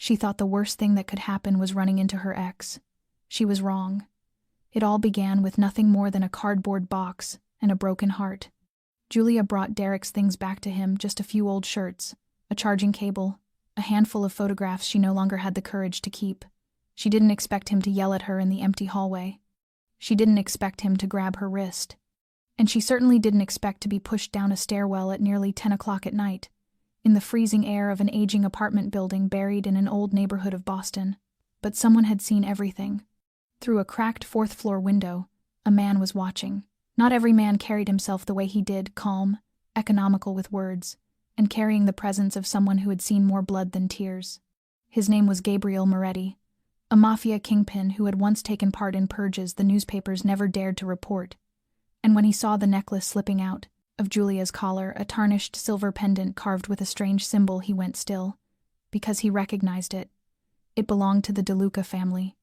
She thought the worst thing that could happen was running into her ex. She was wrong. It all began with nothing more than a cardboard box and a broken heart. Julia brought Derek's things back to him, just a few old shirts, a charging cable, a handful of photographs she no longer had the courage to keep. She didn't expect him to yell at her in the empty hallway. She didn't expect him to grab her wrist. And she certainly didn't expect to be pushed down a stairwell at nearly 10 o'clock at night, in the freezing air of an aging apartment building buried in an old neighborhood of Boston. But someone had seen everything. Through a cracked fourth-floor window, a man was watching. Not every man carried himself the way he did, calm, economical with words, and carrying the presence of someone who had seen more blood than tears. His name was Gabriel Moretti, a Mafia kingpin who had once taken part in purges the newspapers never dared to report. And when he saw the necklace slipping out of Julia's collar, a tarnished silver pendant carved with a strange symbol, he went still, because he recognized it. It belonged to the DeLuca family,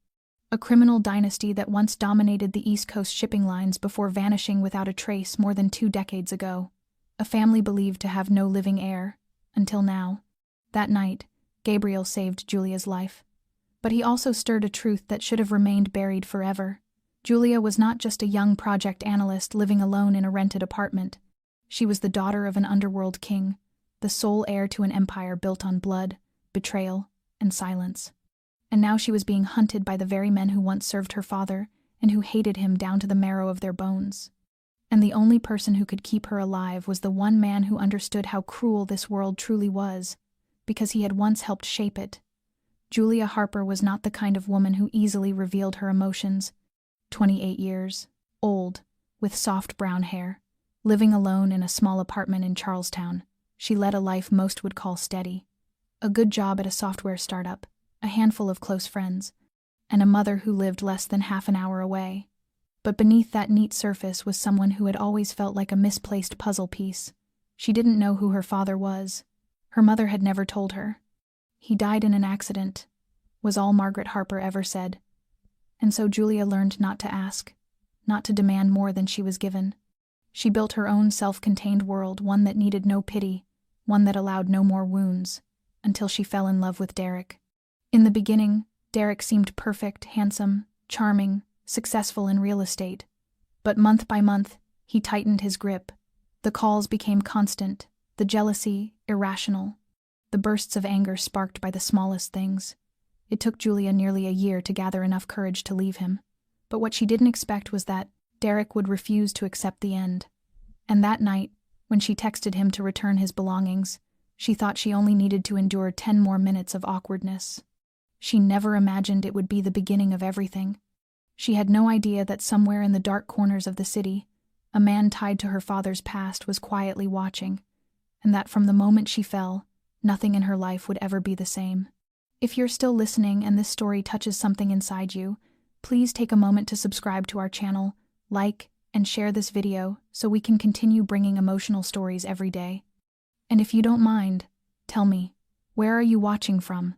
a criminal dynasty that once dominated the East Coast shipping lines before vanishing without a trace more than 2 decades ago. A family believed to have no living heir, until now. That night, Gabriel saved Julia's life. But he also stirred a truth that should have remained buried forever. Julia was not just a young project analyst living alone in a rented apartment. She was the daughter of an underworld king, the sole heir to an empire built on blood, betrayal, and silence. And now she was being hunted by the very men who once served her father and who hated him down to the marrow of their bones. And the only person who could keep her alive was the one man who understood how cruel this world truly was, because he had once helped shape it. Julia Harper was not the kind of woman who easily revealed her emotions. 28 years, old, with soft brown hair, living alone in a small apartment in Charlestown, she led a life most would call steady. A good job at a software startup, a handful of close friends, and a mother who lived less than half an hour away. But beneath that neat surface was someone who had always felt like a misplaced puzzle piece. She didn't know who her father was. Her mother had never told her. He died in an accident, was all Margaret Harper ever said. And so Julia learned not to ask, not to demand more than she was given. She built her own self-contained world, one that needed no pity, one that allowed no more wounds, until she fell in love with Derek. In the beginning, Derek seemed perfect, handsome, charming, successful in real estate. But month by month, he tightened his grip. The calls became constant, the jealousy irrational, the bursts of anger sparked by the smallest things. It took Julia nearly a year to gather enough courage to leave him. But what she didn't expect was that Derek would refuse to accept the end. And that night, when she texted him to return his belongings, she thought she only needed to endure 10 more minutes of awkwardness. She never imagined it would be the beginning of everything. She had no idea that somewhere in the dark corners of the city, a man tied to her father's past was quietly watching, and that from the moment she fell, nothing in her life would ever be the same. If you're still listening and this story touches something inside you, please take a moment to subscribe to our channel, like, and share this video so we can continue bringing emotional stories every day. And if you don't mind, tell me, where are you watching from?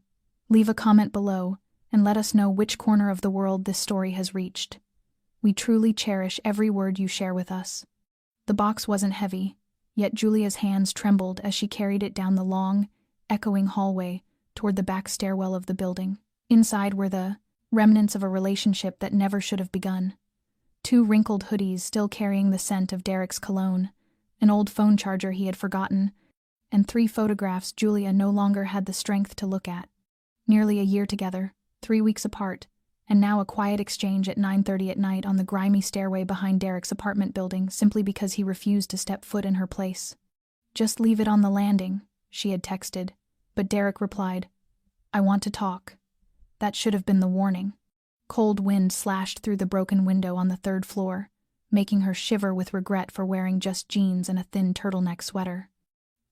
Leave a comment below and let us know which corner of the world this story has reached. We truly cherish every word you share with us. The box wasn't heavy, yet Julia's hands trembled as she carried it down the long, echoing hallway toward the back stairwell of the building. Inside were the remnants of a relationship that never should have begun. 2 wrinkled hoodies still carrying the scent of Derek's cologne, an old phone charger he had forgotten, and 3 photographs Julia no longer had the strength to look at. Nearly a year together, 3 weeks apart, and now a quiet exchange at 9:30 at night on the grimy stairway behind Derek's apartment building simply because he refused to step foot in her place. "Just leave it on the landing," she had texted, but Derek replied, "I want to talk." That should have been the warning. Cold wind slashed through the broken window on the 3rd floor, making her shiver with regret for wearing just jeans and a thin turtleneck sweater.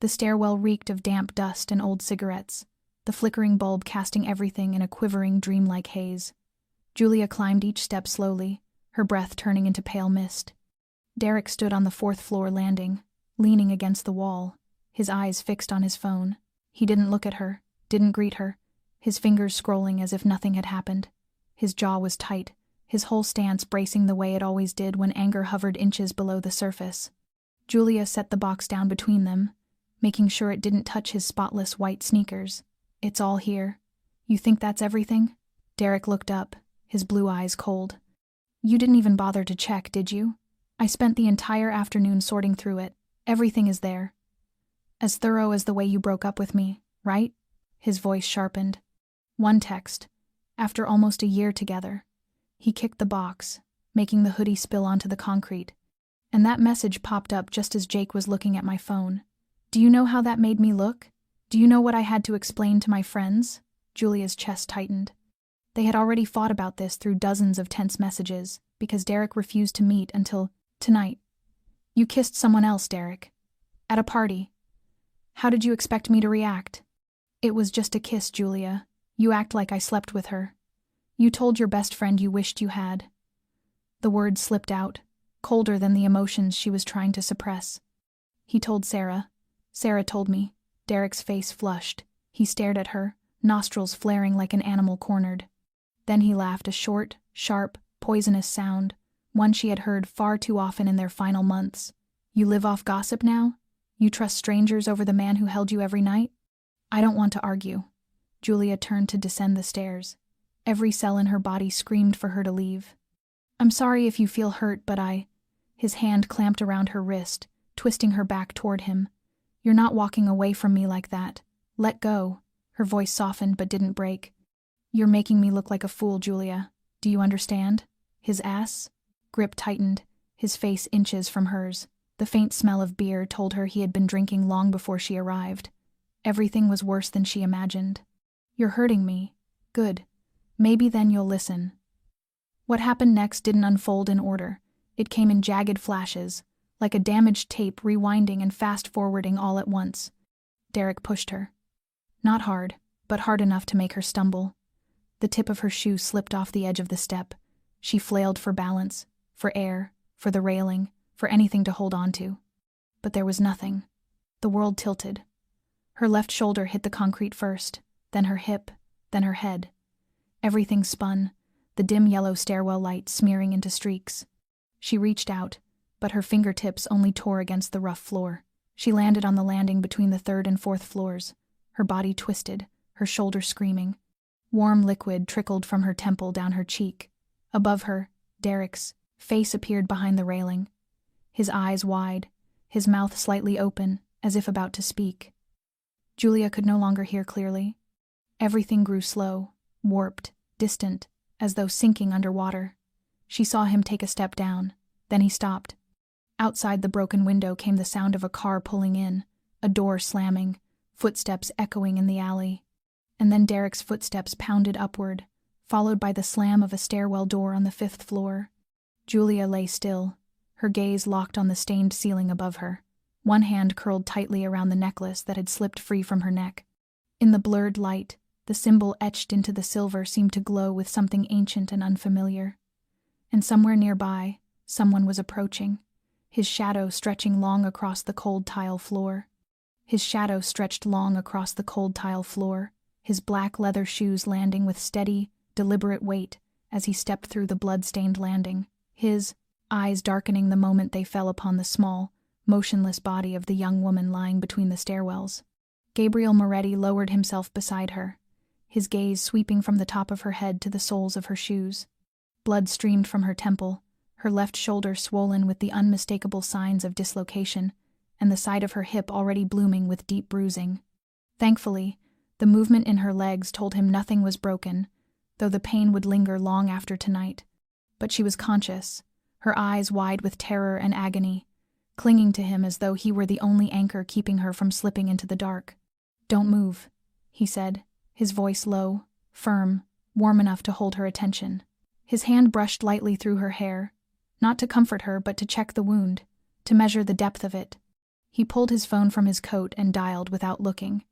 The stairwell reeked of damp dust and old cigarettes, the flickering bulb casting everything in a quivering, dreamlike haze. Julia climbed each step slowly, her breath turning into pale mist. Derek stood on the 4th floor landing, leaning against the wall, his eyes fixed on his phone. He didn't look at her, didn't greet her, his fingers scrolling as if nothing had happened. His jaw was tight, his whole stance bracing the way it always did when anger hovered inches below the surface. Julia set the box down between them, making sure it didn't touch his spotless white sneakers. "It's all here. You think that's everything? Derek looked up, his blue eyes cold. You didn't even bother to check, did you? I spent the entire afternoon sorting through it. Everything is there. As thorough as the way you broke up with me, right? His voice sharpened. One text. After almost a year together. He kicked the box, making the hoodie spill onto the concrete. And that message popped up just as Jake was looking at my phone. Do you know how that made me look? Do you know what I had to explain to my friends? Julia's chest tightened. They had already fought about this through dozens of tense messages, because Derek refused to meet until tonight. You kissed someone else, Derek. At a party. How did you expect me to react? It was just a kiss, Julia. You act like I slept with her. You told your best friend you wished you had. The words slipped out, colder than the emotions she was trying to suppress. He told Sarah. Sarah told me. Derek's face flushed. He stared at her, nostrils flaring like an animal cornered. Then he laughed, a short, sharp, poisonous sound, one she had heard far too often in their final months. You live off gossip now? You trust strangers over the man who held you every night? I don't want to argue. Julia turned to descend the stairs. Every cell in her body screamed for her to leave. I'm sorry if you feel hurt, but His hand clamped around her wrist, twisting her back toward him. You're not walking away from me like that. Let go. Her voice softened but didn't break. You're making me look like a fool, Julia. Do you understand? His grip tightened, his face inches from hers. The faint smell of beer told her he had been drinking long before she arrived. Everything was worse than she imagined. You're hurting me. Good. Maybe then you'll listen. What happened next didn't unfold in order. It came in jagged flashes, like a damaged tape rewinding and fast-forwarding all at once. Derek pushed her. Not hard, but hard enough to make her stumble. The tip of her shoe slipped off the edge of the step. She flailed for balance, for air, for the railing, for anything to hold on to. But there was nothing. The world tilted. Her left shoulder hit the concrete first, then her hip, then her head. Everything spun, the dim yellow stairwell light smearing into streaks. She reached out, but her fingertips only tore against the rough floor. She landed on the landing between the 3rd and 4th floors, her body twisted, her shoulder screaming. Warm liquid trickled from her temple down her cheek. Above her, Derek's face appeared behind the railing. His eyes wide, his mouth slightly open, as if about to speak. Julia could no longer hear clearly. Everything grew slow, warped, distant, as though sinking underwater. She saw him take a step down, then he stopped. Outside the broken window came the sound of a car pulling in, a door slamming, footsteps echoing in the alley. And then Derek's footsteps pounded upward, followed by the slam of a stairwell door on the 5th floor. Julia lay still, her gaze locked on the stained ceiling above her, one hand curled tightly around the necklace that had slipped free from her neck. In the blurred light, the symbol etched into the silver seemed to glow with something ancient and unfamiliar. And somewhere nearby, someone was approaching, his shadow stretching long across the cold tile floor. His shadow stretched long across the cold tile floor, his black leather shoes landing with steady, deliberate weight as he stepped through the blood-stained landing, his eyes darkening the moment they fell upon the small, motionless body of the young woman lying between the stairwells. Gabriel Moretti lowered himself beside her, his gaze sweeping from the top of her head to the soles of her shoes. Blood streamed from her temple, her left shoulder swollen with the unmistakable signs of dislocation, and the side of her hip already blooming with deep bruising. Thankfully, the movement in her legs told him nothing was broken, though the pain would linger long after tonight. But she was conscious, her eyes wide with terror and agony, clinging to him as though he were the only anchor keeping her from slipping into the dark. "Don't move," he said, his voice low, firm, warm enough to hold her attention. His hand brushed lightly through her hair, not to comfort her but to check the wound, to measure the depth of it. He pulled his phone from his coat and dialed without looking,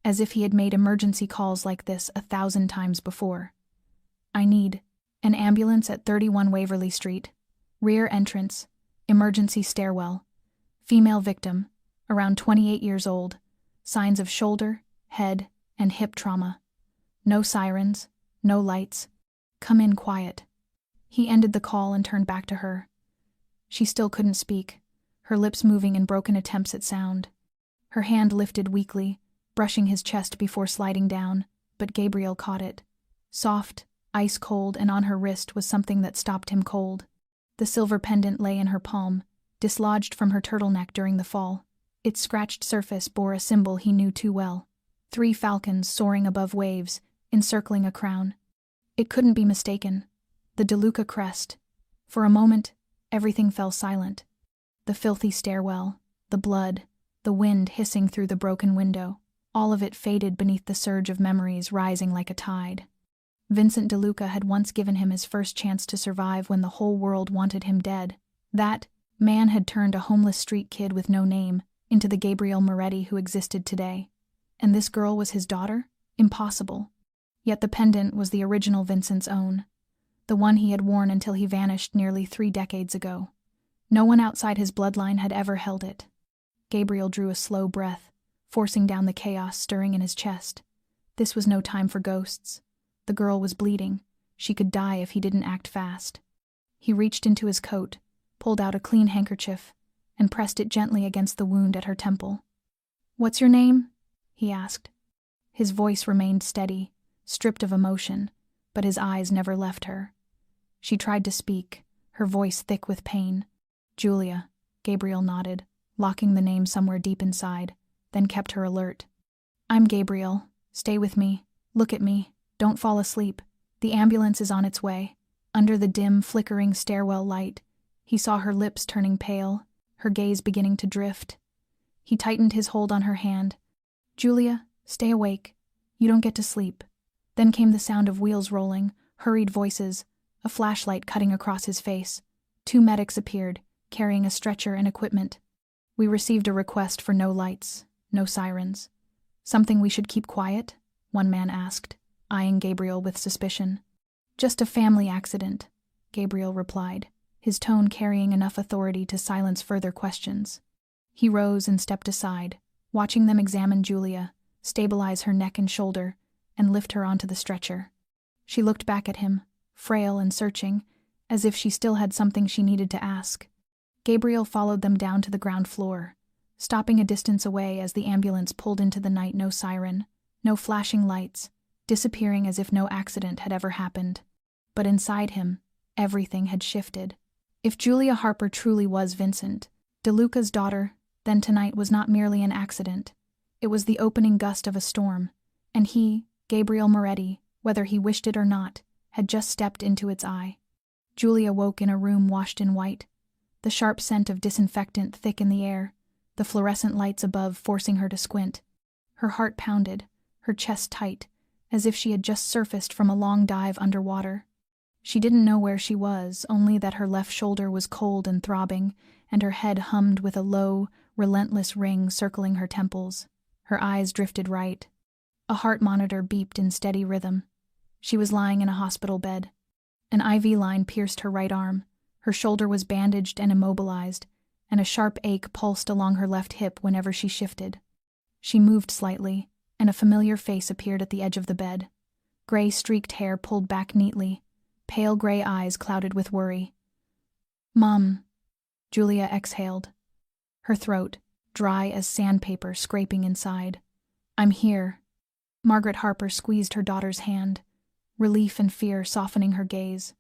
as if he had made emergency calls like this 1,000 times before. "I need an ambulance at 31 Waverly Street, rear entrance, emergency stairwell, female victim, around 28 years old, signs of shoulder, head, and hip trauma. No sirens, no lights. Come in quiet." He ended the call and turned back to her. She still couldn't speak, her lips moving in broken attempts at sound. Her hand lifted weakly, brushing his chest before sliding down, but Gabriel caught it. Soft, ice cold, and on her wrist was something that stopped him cold. The silver pendant lay in her palm, dislodged from her turtleneck during the fall. Its scratched surface bore a symbol he knew too well. 3 falcons soaring above waves, encircling a crown. It couldn't be mistaken. The DeLuca crest. For a moment, everything fell silent. The filthy stairwell, the blood, the wind hissing through the broken window, all of it faded beneath the surge of memories rising like a tide. Vincent DeLuca had once given him his first chance to survive when the whole world wanted him dead. That man had turned a homeless street kid with no name into the Gabriel Moretti who existed today. And this girl was his daughter? Impossible. Yet the pendant was the original Vincent's own, the one he had worn until he vanished nearly 3 decades ago. No one outside his bloodline had ever held it. Gabriel drew a slow breath, forcing down the chaos stirring in his chest. This was no time for ghosts. The girl was bleeding. She could die if he didn't act fast. He reached into his coat, pulled out a clean handkerchief, and pressed it gently against the wound at her temple. "What's your name?" he asked. His voice remained steady, stripped of emotion, but his eyes never left her. She tried to speak, her voice thick with pain. "Julia," Gabriel nodded, locking the name somewhere deep inside, then kept her alert. "I'm Gabriel. Stay with me. Look at me. Don't fall asleep. The ambulance is on its way." Under the dim, flickering stairwell light, he saw her lips turning pale, her gaze beginning to drift. He tightened his hold on her hand. "Julia, stay awake. You don't get to sleep." Then came the sound of wheels rolling, hurried voices, a flashlight cutting across his face. 2 medics appeared, carrying a stretcher and equipment. "We received a request for no lights, no sirens. Something we should keep quiet?" one man asked, eyeing Gabriel with suspicion. "Just a family accident," Gabriel replied, his tone carrying enough authority to silence further questions. He rose and stepped aside, watching them examine Julia, stabilize her neck and shoulder, and lift her onto the stretcher. She looked back at him, frail and searching, as if she still had something she needed to ask. Gabriel followed them down to the ground floor, stopping a distance away as the ambulance pulled into the night. No siren, no flashing lights, disappearing as if no accident had ever happened. But inside him, everything had shifted. If Julia Harper truly was Vincent DeLuca's daughter, then tonight was not merely an accident. It was the opening gust of a storm, and he, Gabriel Moretti, whether he wished it or not, had just stepped into its eye. Julia woke in a room washed in white, the sharp scent of disinfectant thick in the air, the fluorescent lights above forcing her to squint. Her heart pounded, her chest tight, as if she had just surfaced from a long dive underwater. She didn't know where she was, only that her left shoulder was cold and throbbing, and her head hummed with a low, relentless ring circling her temples. Her eyes drifted right. A heart monitor beeped in steady rhythm. She was lying in a hospital bed. An IV line pierced her right arm. Her shoulder was bandaged and immobilized, and a sharp ache pulsed along her left hip whenever she shifted. She moved slightly, and a familiar face appeared at the edge of the bed. Gray streaked hair pulled back neatly, pale gray eyes clouded with worry. "Mom," Julia exhaled, her throat dry as sandpaper scraping inside. "I'm here." Margaret Harper squeezed her daughter's hand, relief and fear softening her gaze.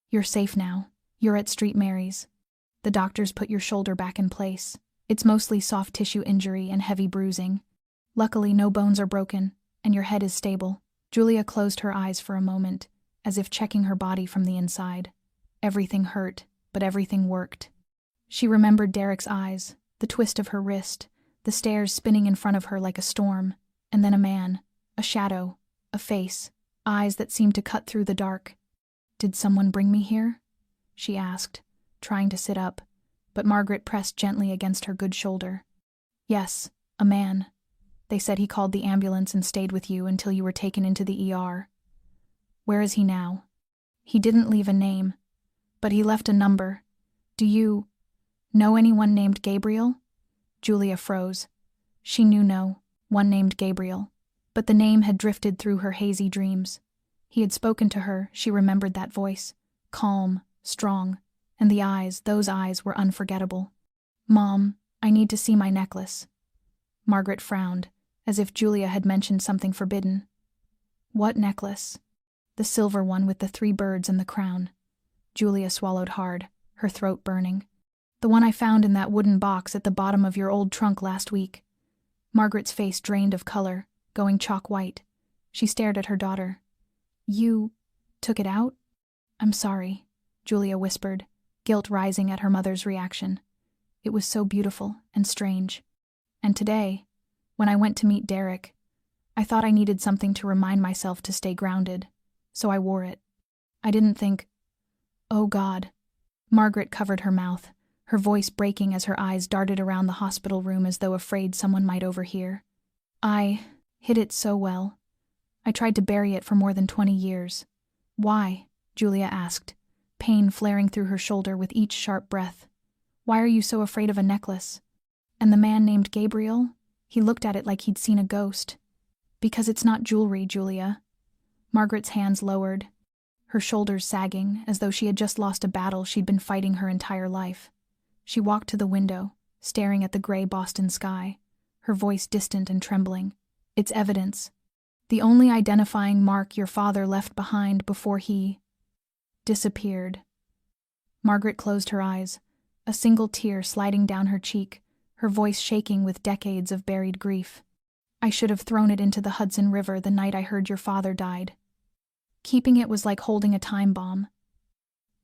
"You're safe now. You're at Street Mary's. The doctors put your shoulder back in place. It's mostly soft tissue injury and heavy bruising. Luckily, no bones are broken, and your head is stable." Julia closed her eyes for a moment, as if checking her body from the inside. Everything hurt, but everything worked. She remembered Derek's eyes, the twist of her wrist, the stairs spinning in front of her like a storm, and then a man, a shadow, a face, eyes that seemed to cut through the dark. "Did someone bring me here?" she asked, trying to sit up, but Margaret pressed gently against her good shoulder. "Yes, a man. They said he called the ambulance and stayed with you until you were taken into the ER. Where is he now?" "He didn't leave a name, but he left a number. Do you know anyone named Gabriel?" Julia froze. She knew no one named Gabriel, but the name had drifted through her hazy dreams. He had spoken to her, she remembered that voice, calm, strong, and the eyes, those eyes were unforgettable. "Mom, I need to see my necklace." Margaret frowned, as if Julia had mentioned something forbidden. What necklace? The silver one with the 3 birds and the crown. Julia swallowed hard, her throat burning. The one I found in that wooden box at the bottom of your old trunk last week. Margaret's face drained of color, going chalk white. She stared at her daughter. You took it out? I'm sorry, Julia whispered, guilt rising at her mother's reaction. It was so beautiful and strange. And today, when I went to meet Derek, I thought I needed something to remind myself to stay grounded, so I wore it. I didn't think, oh God. Margaret covered her mouth, her voice breaking as her eyes darted around the hospital room as though afraid someone might overhear. I hid it so well. I tried to bury it for more than 20 years. Why? Julia asked, pain flaring through her shoulder with each sharp breath. Why are you so afraid of a necklace? And the man named Gabriel? He looked at it like he'd seen a ghost. Because it's not jewelry, Julia. Margaret's hands lowered, her shoulders sagging, as though she had just lost a battle she'd been fighting her entire life. She walked to the window, staring at the gray Boston sky, her voice distant and trembling. It's evidence. The only identifying mark your father left behind before he disappeared. Margaret closed her eyes, a single tear sliding down her cheek, her voice shaking with decades of buried grief. I should have thrown it into the Hudson River the night I heard your father died. Keeping it was like holding a time bomb.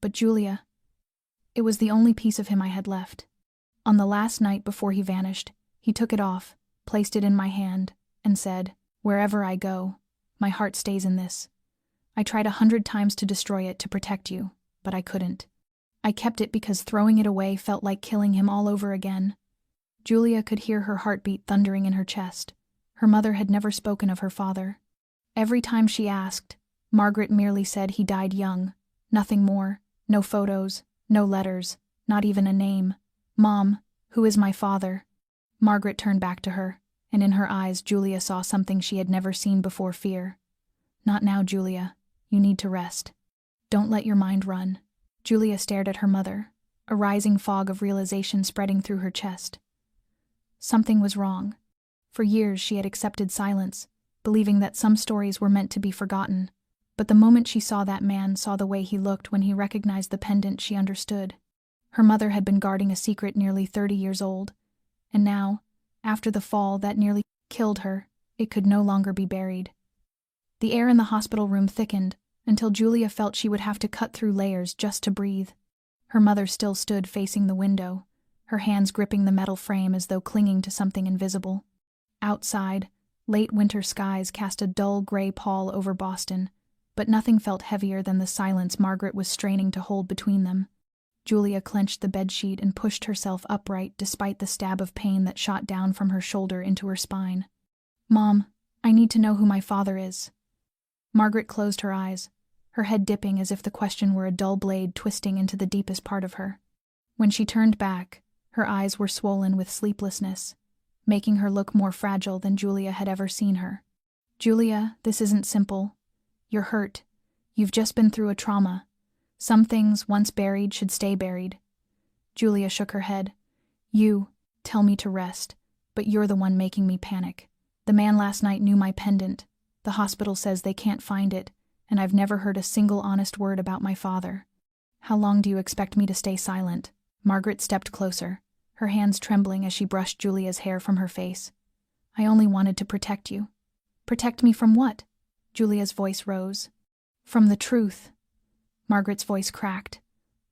But Julia, it was the only piece of him I had left. On the last night before he vanished, he took it off, placed it in my hand, and said, wherever I go, my heart stays in this. I tried 100 times to destroy it to protect you, but I couldn't. I kept it because throwing it away felt like killing him all over again. Julia could hear her heartbeat thundering in her chest. Her mother had never spoken of her father. Every time she asked, Margaret merely said he died young. Nothing more, no photos, no letters, not even a name. Mom, who is my father? Margaret turned back to her, and in her eyes Julia saw something she had never seen before: fear. Not now, Julia. You need to rest. Don't let your mind run. Julia stared at her mother, a rising fog of realization spreading through her chest. Something was wrong. For years she had accepted silence, believing that some stories were meant to be forgotten. But the moment she saw that man, saw the way he looked when he recognized the pendant, she understood. Her mother had been guarding a secret nearly 30 years old, and now, after the fall that nearly killed her, it could no longer be buried. The air in the hospital room thickened, until Julia felt she would have to cut through layers just to breathe. Her mother still stood facing the window, her hands gripping the metal frame as though clinging to something invisible. Outside, late winter skies cast a dull gray pall over Boston, but nothing felt heavier than the silence Margaret was straining to hold between them. Julia clenched the bedsheet and pushed herself upright despite the stab of pain that shot down from her shoulder into her spine. Mom, I need to know who my father is. Margaret closed her eyes, her head dipping as if the question were a dull blade twisting into the deepest part of her. When she turned back, her eyes were swollen with sleeplessness, making her look more fragile than Julia had ever seen her. Julia, this isn't simple. You're hurt. You've just been through a trauma. Some things, once buried, should stay buried. Julia shook her head. You tell me to rest, but you're the one making me panic. The man last night knew my pendant. The hospital says they can't find it, and I've never heard a single honest word about my father. How long do you expect me to stay silent? Margaret stepped closer, her hands trembling as she brushed Julia's hair from her face. I only wanted to protect you. Protect me from what? Julia's voice rose. From the truth. Margaret's voice cracked.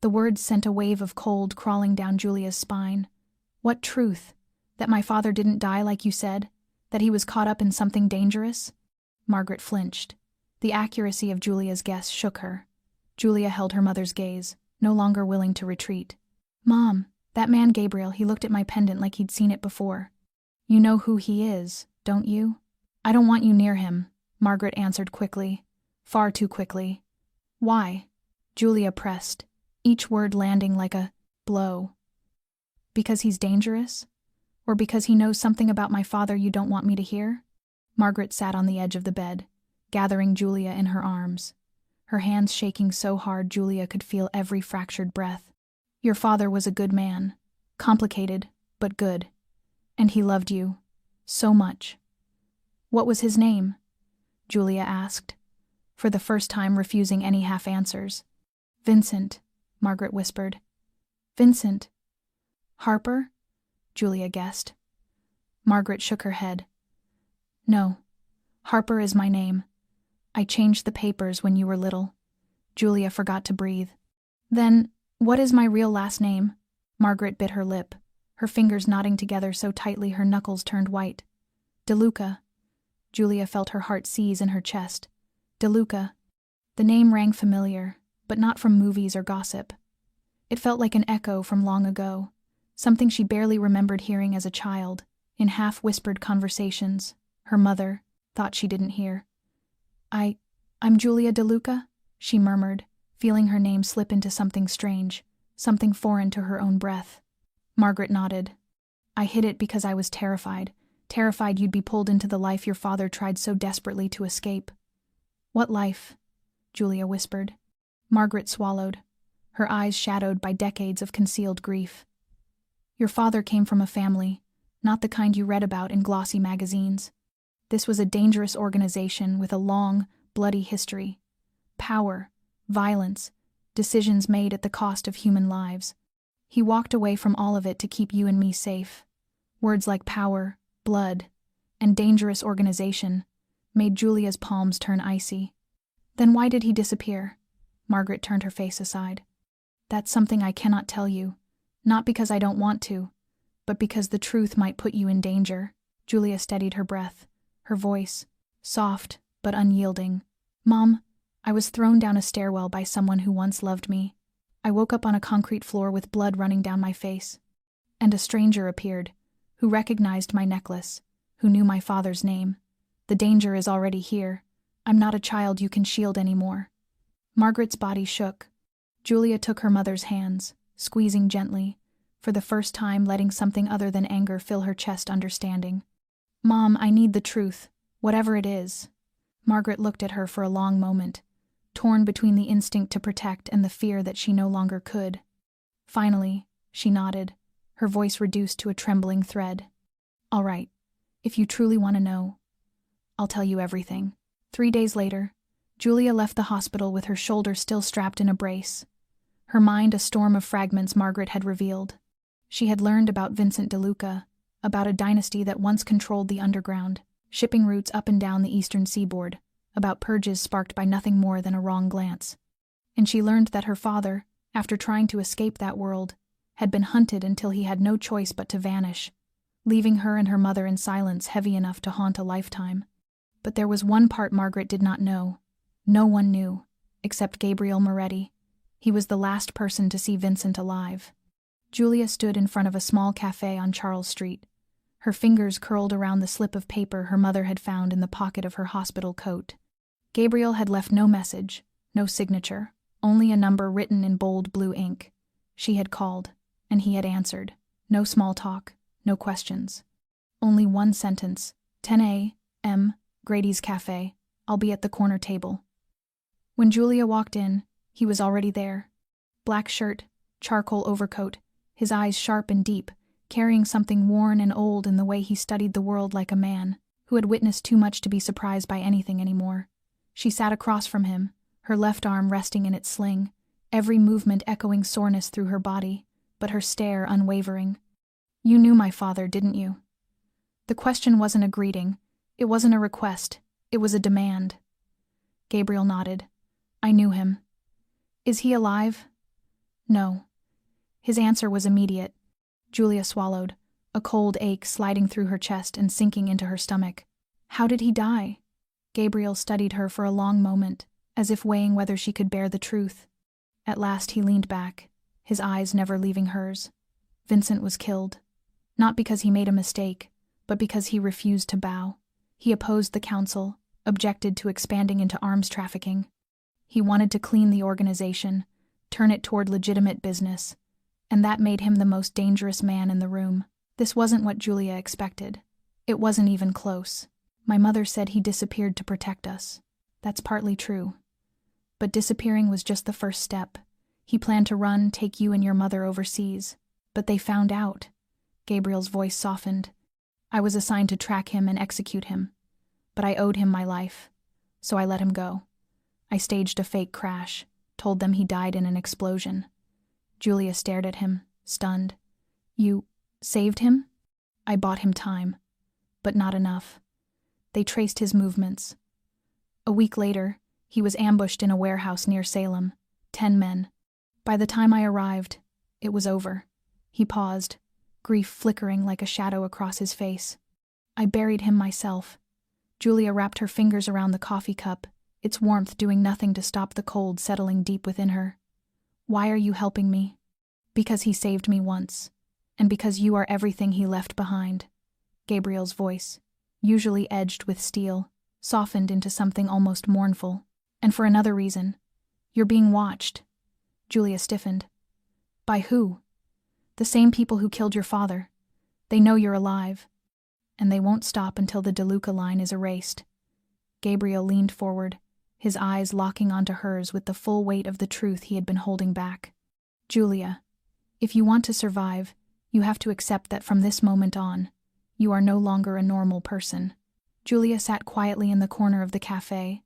The words sent a wave of cold crawling down Julia's spine. What truth? That my father didn't die like you said? That he was caught up in something dangerous? Margaret flinched. The accuracy of Julia's guess shook her. Julia held her mother's gaze, no longer willing to retreat. Mom, that man Gabriel, he looked at my pendant like he'd seen it before. You know who he is, don't you? I don't want you near him, Margaret answered quickly. Far too quickly. Why? Julia pressed, each word landing like a blow. Because he's dangerous? Or because he knows something about my father you don't want me to hear? Margaret sat on the edge of the bed, gathering Julia in her arms, her hands shaking so hard Julia could feel every fractured breath. Your father was a good man, complicated, but good. And he loved you. So much. What was his name? Julia asked, for the first time refusing any half answers. Vincent, Margaret whispered. Vincent. Harper? Julia guessed. Margaret shook her head. No. Harper is my name. I changed the papers when you were little. Julia forgot to breathe. Then, what is my real last name? Margaret bit her lip, her fingers knotting together so tightly her knuckles turned white. DeLuca. Julia felt her heart seize in her chest. DeLuca. The name rang familiar, but not from movies or gossip. It felt like an echo from long ago, something she barely remembered hearing as a child, in half-whispered conversations her mother thought she didn't hear. I'm Julia DeLuca, she murmured, feeling her name slip into something strange, something foreign to her own breath. Margaret nodded. I hid it because I was terrified you'd be pulled into the life your father tried so desperately to escape. What life? Julia whispered. Margaret swallowed, her eyes shadowed by decades of concealed grief. Your father came from a family, not the kind you read about in glossy magazines. This was a dangerous organization with a long, bloody history. Power, violence, decisions made at the cost of human lives. He walked away from all of it to keep you and me safe. Words like power, blood, and dangerous organization made Julia's palms turn icy. Then why did he disappear? Margaret turned her face aside. That's something I cannot tell you, not because I don't want to, but because the truth might put you in danger. Julia steadied her breath, her voice soft but unyielding. Mom, I was thrown down a stairwell by someone who once loved me. I woke up on a concrete floor with blood running down my face. And a stranger appeared, who recognized my necklace, who knew my father's name. The danger is already here. I'm not a child you can shield anymore. Margaret's body shook. Julia took her mother's hands, squeezing gently, for the first time letting something other than anger fill her chest understanding. Mom, I need the truth, whatever it is. Margaret looked at her for a long moment, torn between the instinct to protect and the fear that she no longer could. Finally, she nodded, her voice reduced to a trembling thread. All right, if you truly want to know, I'll tell you everything. 3 days later, Julia left the hospital with her shoulder still strapped in a brace. Her mind a storm of fragments Margaret had revealed. She had learned about Vincent DeLuca, about a dynasty that once controlled the underground, shipping routes up and down the eastern seaboard, about purges sparked by nothing more than a wrong glance. And she learned that her father, after trying to escape that world, had been hunted until he had no choice but to vanish, leaving her and her mother in silence heavy enough to haunt a lifetime. But there was one part Margaret did not know. No one knew, except Gabriel Moretti. He was the last person to see Vincent alive. Julia stood in front of a small cafe on Charles Street, her fingers curled around the slip of paper her mother had found in the pocket of her hospital coat. Gabriel had left no message, no signature, only a number written in bold blue ink. She had called, and he had answered. No small talk, no questions. Only one sentence, 10 a.m., Grady's Cafe. I'll be at the corner table. When Julia walked in, he was already there. Black shirt, charcoal overcoat, his eyes sharp and deep, carrying something worn and old in the way he studied the world like a man who had witnessed too much to be surprised by anything anymore. She sat across from him, her left arm resting in its sling, every movement echoing soreness through her body, but her stare unwavering. You knew my father, didn't you? The question wasn't a greeting. It wasn't a request. It was a demand. Gabriel nodded. I knew him. Is he alive? No. His answer was immediate. Julia swallowed, a cold ache sliding through her chest and sinking into her stomach. How did he die? Gabriel studied her for a long moment, as if weighing whether she could bear the truth. At last he leaned back, his eyes never leaving hers. Vincent was killed. Not because he made a mistake, but because he refused to bow. He opposed the council, objected to expanding into arms trafficking. He wanted to clean the organization, turn it toward legitimate business, and that made him the most dangerous man in the room. This wasn't what Julia expected. It wasn't even close. My mother said he disappeared to protect us. That's partly true. But disappearing was just the first step. He planned to run, take you and your mother overseas. But they found out. Gabriel's voice softened. I was assigned to track him and execute him. But I owed him my life. so I let him go. I staged a fake crash, told them he died in an explosion. Julia stared at him, stunned. You saved him? I bought him time, but not enough. They traced his movements. A week later, he was ambushed in a warehouse near Salem. 10 men. By the time I arrived, it was over. He paused, grief flickering like a shadow across his face. I buried him myself. Julia wrapped her fingers around the coffee cup, its warmth doing nothing to stop the cold settling deep within her. Why are you helping me? Because he saved me once, and because you are everything he left behind. Gabriel's voice, usually edged with steel, softened into something almost mournful. And for another reason. You're being watched. Julia stiffened. By who? The same people who killed your father. They know you're alive. And they won't stop until the DeLuca line is erased. Gabriel leaned forward, his eyes locking onto hers with the full weight of the truth he had been holding back. Julia, if you want to survive, you have to accept that from this moment on, you are no longer a normal person. Julia sat quietly in the corner of the cafe,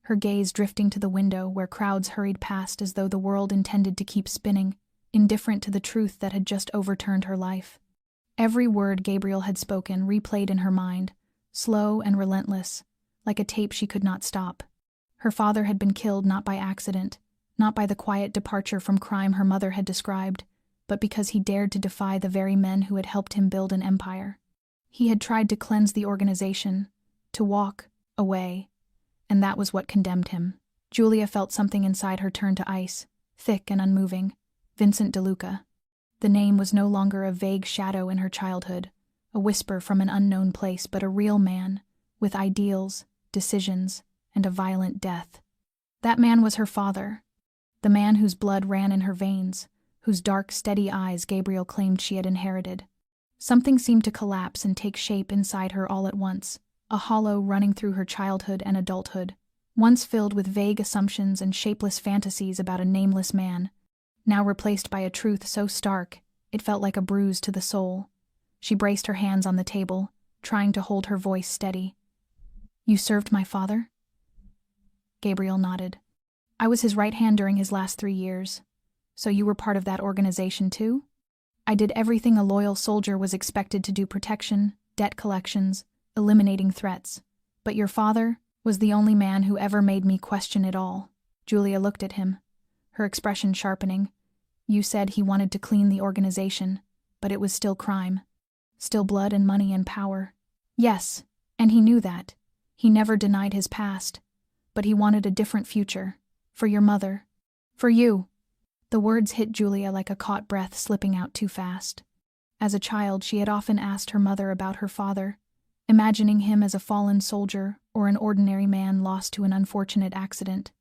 her gaze drifting to the window where crowds hurried past as though the world intended to keep spinning, indifferent to the truth that had just overturned her life. Every word Gabriel had spoken replayed in her mind, slow and relentless, like a tape she could not stop. Her father had been killed not by accident, not by the quiet departure from crime her mother had described, but because he dared to defy the very men who had helped him build an empire. He had tried to cleanse the organization, to walk away, and that was what condemned him. Julia felt something inside her turn to ice, thick and unmoving. Vincent DeLuca. The name was no longer a vague shadow in her childhood, a whisper from an unknown place, but a real man, with ideals, decisions, and a violent death. That man was her father, the man whose blood ran in her veins, whose dark, steady eyes Gabriel claimed she had inherited. Something seemed to collapse and take shape inside her all at once, a hollow running through her childhood and adulthood, once filled with vague assumptions and shapeless fantasies about a nameless man, now replaced by a truth so stark it felt like a bruise to the soul. She braced her hands on the table, trying to hold her voice steady. You served my father? Gabriel nodded. I was his right hand during his last 3 years. So you were part of that organization too? I did everything a loyal soldier was expected to do: protection, debt collections, eliminating threats. But your father was the only man who ever made me question it all. Julia looked at him, her expression sharpening. You said he wanted to clean the organization, but it was still crime. Still blood and money and power. Yes, and he knew that. He never denied his past. But he wanted a different future. For your mother. For you. The words hit Julia like a caught breath slipping out too fast. As a child, she had often asked her mother about her father, imagining him as a fallen soldier or an ordinary man lost to an unfortunate accident.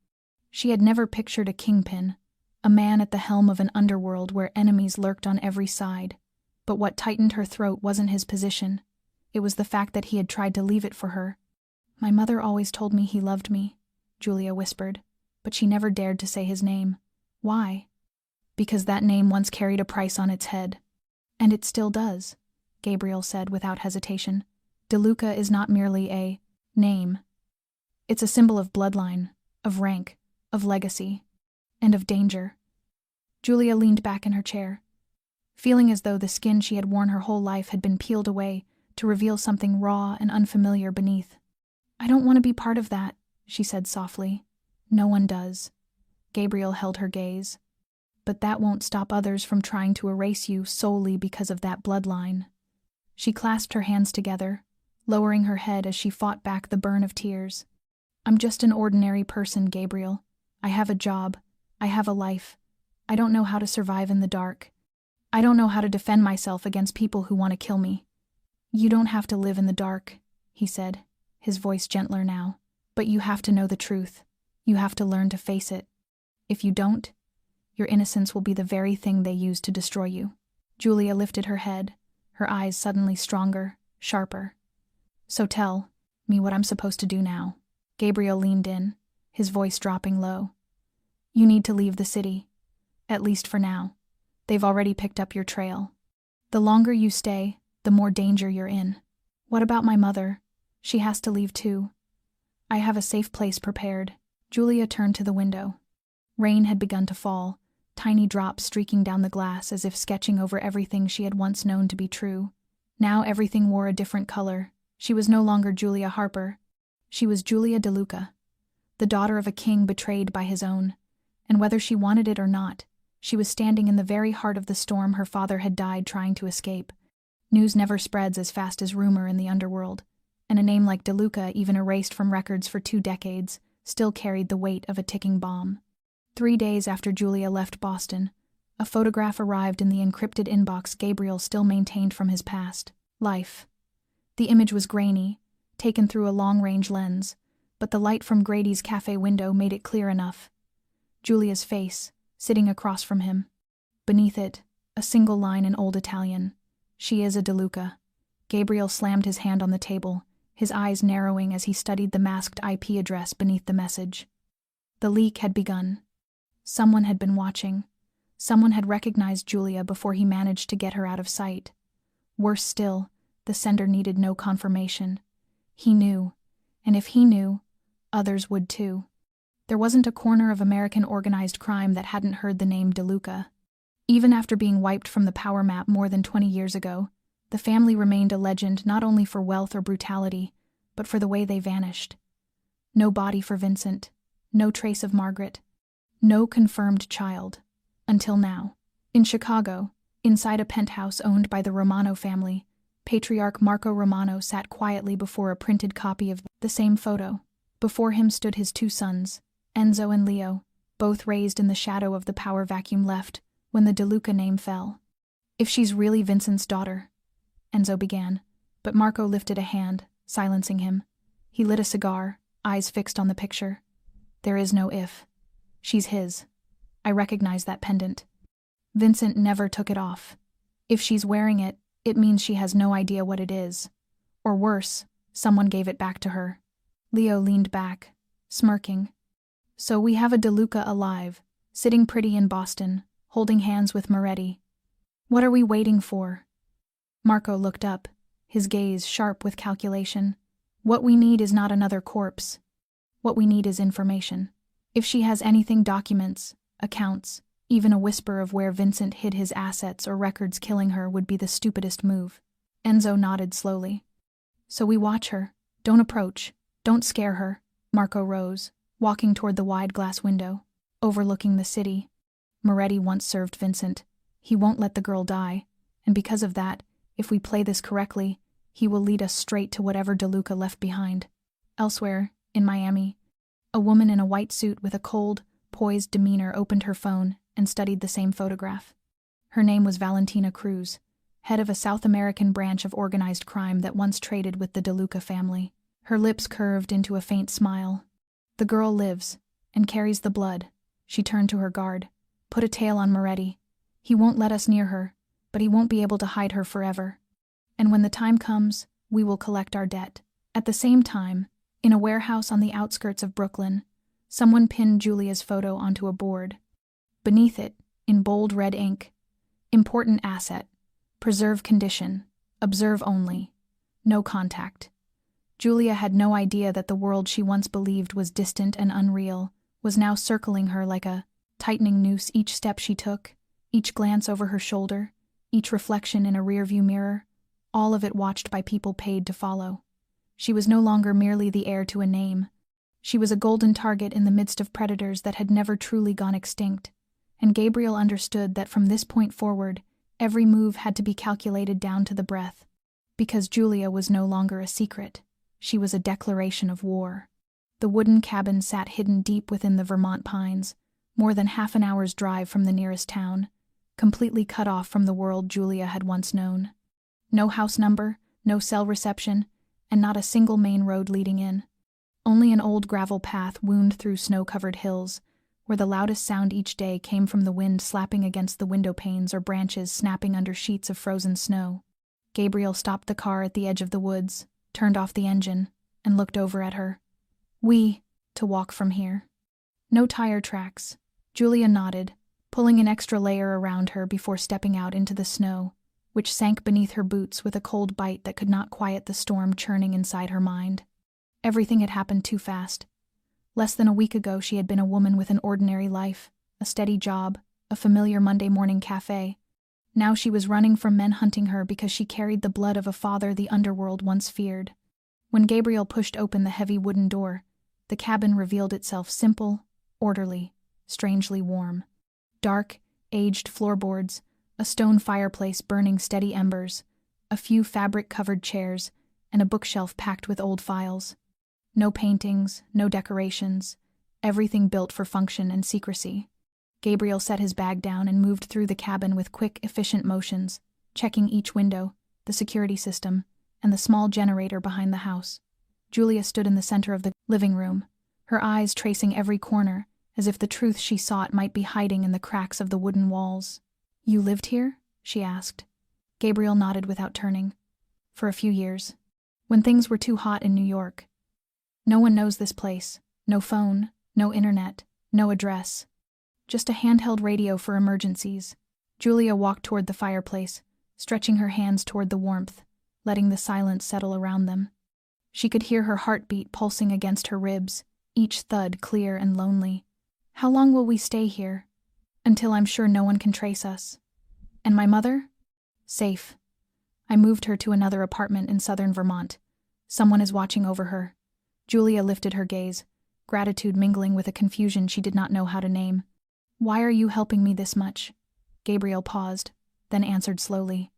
She had never pictured a kingpin, a man at the helm of an underworld where enemies lurked on every side. But what tightened her throat wasn't his position. It was the fact that he had tried to leave it for her. My mother always told me he loved me, Julia whispered, but she never dared to say his name. Why? Because that name once carried a price on its head. And it still does, Gabriel said without hesitation. DeLuca is not merely a name. It's a symbol of bloodline, of rank, of legacy, and of danger. Julia leaned back in her chair, feeling as though the skin she had worn her whole life had been peeled away to reveal something raw and unfamiliar beneath. I don't want to be part of that, she said softly. No one does. Gabriel held her gaze. But that won't stop others from trying to erase you solely because of that bloodline. She clasped her hands together, lowering her head as she fought back the burn of tears. I'm just an ordinary person, Gabriel. I have a job. I have a life. I don't know how to survive in the dark. I don't know how to defend myself against people who want to kill me. You don't have to live in the dark, he said, his voice gentler now. But you have to know the truth. You have to learn to face it. If you don't, your innocence will be the very thing they use to destroy you. Julia lifted her head, her eyes suddenly stronger, sharper. So tell me what I'm supposed to do now. Gabriel leaned in, his voice dropping low. You need to leave the city. At least for now. They've already picked up your trail. The longer you stay, the more danger you're in. What about my mother? She has to leave too. I have a safe place prepared. Julia turned to the window. Rain had begun to fall, tiny drops streaking down the glass as if sketching over everything she had once known to be true. Now everything wore a different color. She was no longer Julia Harper. She was Julia DeLuca, the daughter of a king betrayed by his own. And whether she wanted it or not, she was standing in the very heart of the storm her father had died trying to escape. News never spreads as fast as rumor in the underworld, and a name like DeLuca, even erased from records for 2 decades, still carried the weight of a ticking bomb. 3 days after Julia left Boston, a photograph arrived in the encrypted inbox Gabriel still maintained from his past life. The image was grainy, taken through a long-range lens, but the light from Grady's cafe window made it clear enough. Julia's face, sitting across from him. Beneath it, a single line in Old Italian. She is a DeLuca. Gabriel slammed his hand on the table, his eyes narrowing as he studied the masked IP address beneath the message. The leak had begun. Someone had been watching. Someone had recognized Julia before he managed to get her out of sight. Worse still, the sender needed no confirmation. He knew, and if he knew, others would too. There wasn't a corner of American organized crime that hadn't heard the name DeLuca. Even after being wiped from the power map more than 20 years ago, the family remained a legend not only for wealth or brutality, but for the way they vanished. No body for Vincent, no trace of Margaret, no confirmed child. Until now. In Chicago, inside a penthouse owned by the Romano family, patriarch Marco Romano sat quietly before a printed copy of the same photo. Before him stood his 2 sons, Enzo and Leo, both raised in the shadow of the power vacuum left when the DeLuca name fell. If she's really Vincent's daughter, Enzo began, but Marco lifted a hand, silencing him. He lit a cigar, eyes fixed on the picture. There is no if. She's his. I recognize that pendant. Vincent never took it off. If she's wearing it, it means she has no idea what it is. Or worse, someone gave it back to her. Leo leaned back, smirking. So we have a DeLuca alive, sitting pretty in Boston, holding hands with Moretti. What are we waiting for? Marco looked up, his gaze sharp with calculation. What we need is not another corpse. What we need is information. If she has anything, documents, accounts, even a whisper of where Vincent hid his assets or records killing her would be the stupidest move. Enzo nodded slowly. So we watch her. Don't approach. Don't scare her. Marco rose, walking toward the wide glass window, overlooking the city. Moretti once served Vincent. He won't let the girl die, and because of that, if we play this correctly, he will lead us straight to whatever DeLuca left behind. Elsewhere, in Miami, a woman in a white suit with a cold, poised demeanor opened her phone and studied the same photograph. Her name was Valentina Cruz, head of a South American branch of organized crime that once traded with the DeLuca family. Her lips curved into a faint smile. The girl lives, and carries the blood. She turned to her guard. Put a tail on Moretti. He won't let us near her, but he won't be able to hide her forever. And when the time comes, we will collect our debt. At the same time, in a warehouse on the outskirts of Brooklyn, someone pinned Julia's photo onto a board. Beneath it, in bold red ink, important asset, preserve condition, observe only, no contact. Julia had no idea that the world she once believed was distant and unreal was now circling her like a tightening noose. Each step she took, each glance over her shoulder, each reflection in a rearview mirror, all of it watched by people paid to follow. She was no longer merely the heir to a name. She was a golden target in the midst of predators that had never truly gone extinct, and Gabriel understood that from this point forward, every move had to be calculated down to the breath. Because Julia was no longer a secret, she was a declaration of war. The wooden cabin sat hidden deep within the Vermont pines, more than half an hour's drive from the nearest town, completely cut off from the world Julia had once known. No house number, no cell reception, and not a single main road leading in. Only an old gravel path wound through snow-covered hills, where the loudest sound each day came from the wind slapping against the window panes or branches snapping under sheets of frozen snow. Gabriel stopped the car at the edge of the woods, turned off the engine, and looked over at her. To walk from here. No tire tracks. Julia nodded, pulling an extra layer around her before stepping out into the snow, which sank beneath her boots with a cold bite that could not quiet the storm churning inside her mind. Everything had happened too fast. Less than a week ago she had been a woman with an ordinary life, a steady job, a familiar Monday morning cafe. Now she was running from men hunting her because she carried the blood of a father the underworld once feared. When Gabriel pushed open the heavy wooden door, the cabin revealed itself simple, orderly, strangely warm. Dark, aged floorboards, a stone fireplace burning steady embers, a few fabric-covered chairs, and a bookshelf packed with old files. No paintings, no decorations, everything built for function and secrecy. Gabriel set his bag down and moved through the cabin with quick, efficient motions, checking each window, the security system, and the small generator behind the house. Julia stood in the center of the living room, her eyes tracing every corner, as if the truth she sought might be hiding in the cracks of the wooden walls. "You lived here?" she asked. Gabriel nodded without turning. "For a few years. When things were too hot in New York. No one knows this place. No phone, no internet, no address. Just a handheld radio for emergencies." Julia walked toward the fireplace, stretching her hands toward the warmth, letting the silence settle around them. She could hear her heartbeat pulsing against her ribs, each thud clear and lonely. "How long will we stay here?" "Until I'm sure no one can trace us." "And my mother?" "Safe. I moved her to another apartment in southern Vermont. Someone is watching over her." Julia lifted her gaze, gratitude mingling with a confusion she did not know how to name. "Why are you helping me this much?" Gabriel paused, then answered slowly.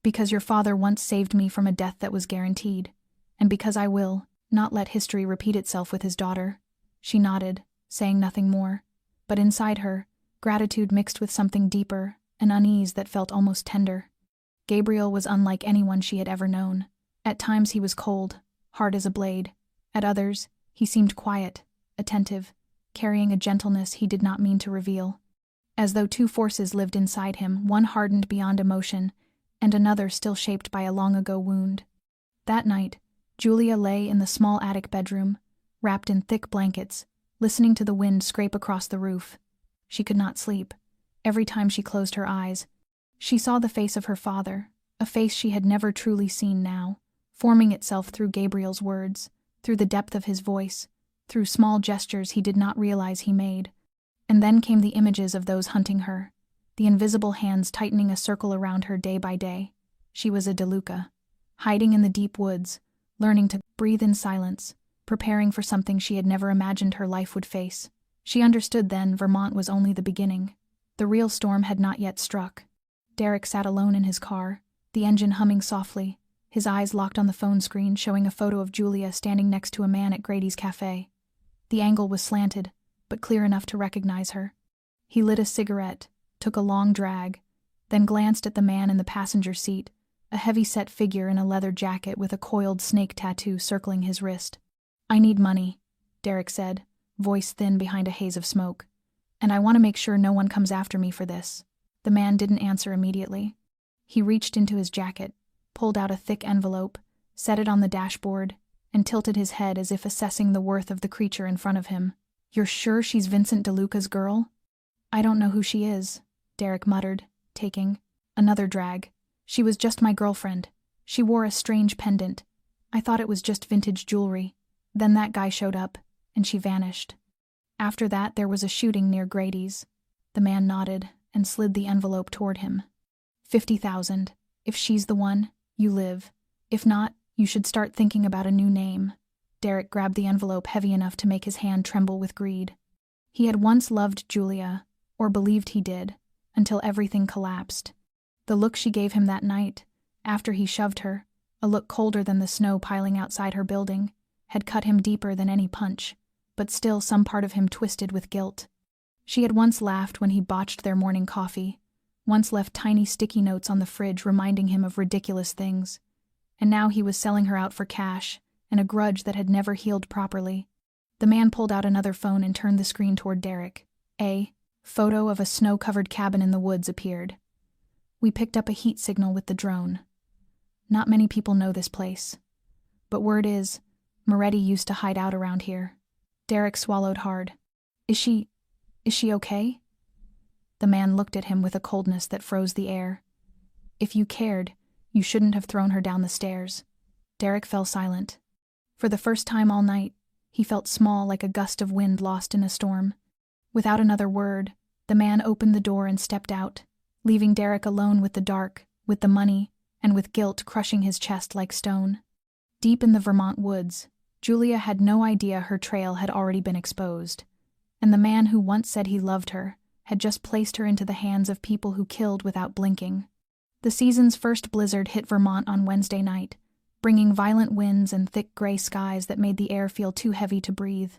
"Because your father once saved me from a death that was guaranteed, and because I will not let history repeat itself with his daughter." She nodded, saying nothing more, but inside her, gratitude mixed with something deeper, an unease that felt almost tender. Gabriel was unlike anyone she had ever known. At times he was cold, hard as a blade. At others, he seemed quiet, attentive, carrying a gentleness he did not mean to reveal. As though two forces lived inside him, one hardened beyond emotion, and another still shaped by a long-ago wound. That night, Julia lay in the small attic bedroom, wrapped in thick blankets, listening to the wind scrape across the roof. She could not sleep. Every time she closed her eyes, she saw the face of her father, a face she had never truly seen now, forming itself through Gabriel's words, through the depth of his voice, through small gestures he did not realize he made. And then came the images of those hunting her, the invisible hands tightening a circle around her day by day. She was a DeLuca, hiding in the deep woods, learning to breathe in silence, preparing for something she had never imagined her life would face. She understood then Vermont was only the beginning. The real storm had not yet struck. Derek sat alone in his car, the engine humming softly, his eyes locked on the phone screen showing a photo of Julia standing next to a man at Grady's cafe. The angle was slanted, but clear enough to recognize her. He lit a cigarette, took a long drag, then glanced at the man in the passenger seat, a heavy-set figure in a leather jacket with a coiled snake tattoo circling his wrist. "I need money," Derek said, voice thin behind a haze of smoke. "And I want to make sure no one comes after me for this." The man didn't answer immediately. He reached into his jacket, pulled out a thick envelope, set it on the dashboard, and tilted his head as if assessing the worth of the creature in front of him. "You're sure she's Vincent DeLuca's girl?" "I don't know who she is," Derek muttered, taking another drag. "She was just my girlfriend. She wore a strange pendant. I thought it was just vintage jewelry. Then that guy showed up, and she vanished. After that, there was a shooting near Grady's." The man nodded and slid the envelope toward him. 50,000. If she's the one, you live. If not, you should start thinking about a new name." Derek grabbed the envelope heavy enough to make his hand tremble with greed. He had once loved Julia, or believed he did, until everything collapsed. The look she gave him that night, after he shoved her, a look colder than the snow piling outside her building, had cut him deeper than any punch, but still some part of him twisted with guilt. She had once laughed when he botched their morning coffee, once left tiny sticky notes on the fridge reminding him of ridiculous things, and now he was selling her out for cash, and a grudge that had never healed properly. The man pulled out another phone and turned the screen toward Derek. A photo of a snow-covered cabin in the woods appeared. "We picked up a heat signal with the drone. Not many people know this place. But word is, Moretti used to hide out around here." Derek swallowed hard. Is she okay?" The man looked at him with a coldness that froze the air. "If you cared, you shouldn't have thrown her down the stairs." Derek fell silent. For the first time all night, he felt small like a gust of wind lost in a storm. Without another word, the man opened the door and stepped out, leaving Derek alone with the dark, with the money, and with guilt crushing his chest like stone. Deep in the Vermont woods, Julia had no idea her trail had already been exposed, and the man who once said he loved her had just placed her into the hands of people who killed without blinking. The season's first blizzard hit Vermont on Wednesday night, bringing violent winds and thick gray skies that made the air feel too heavy to breathe.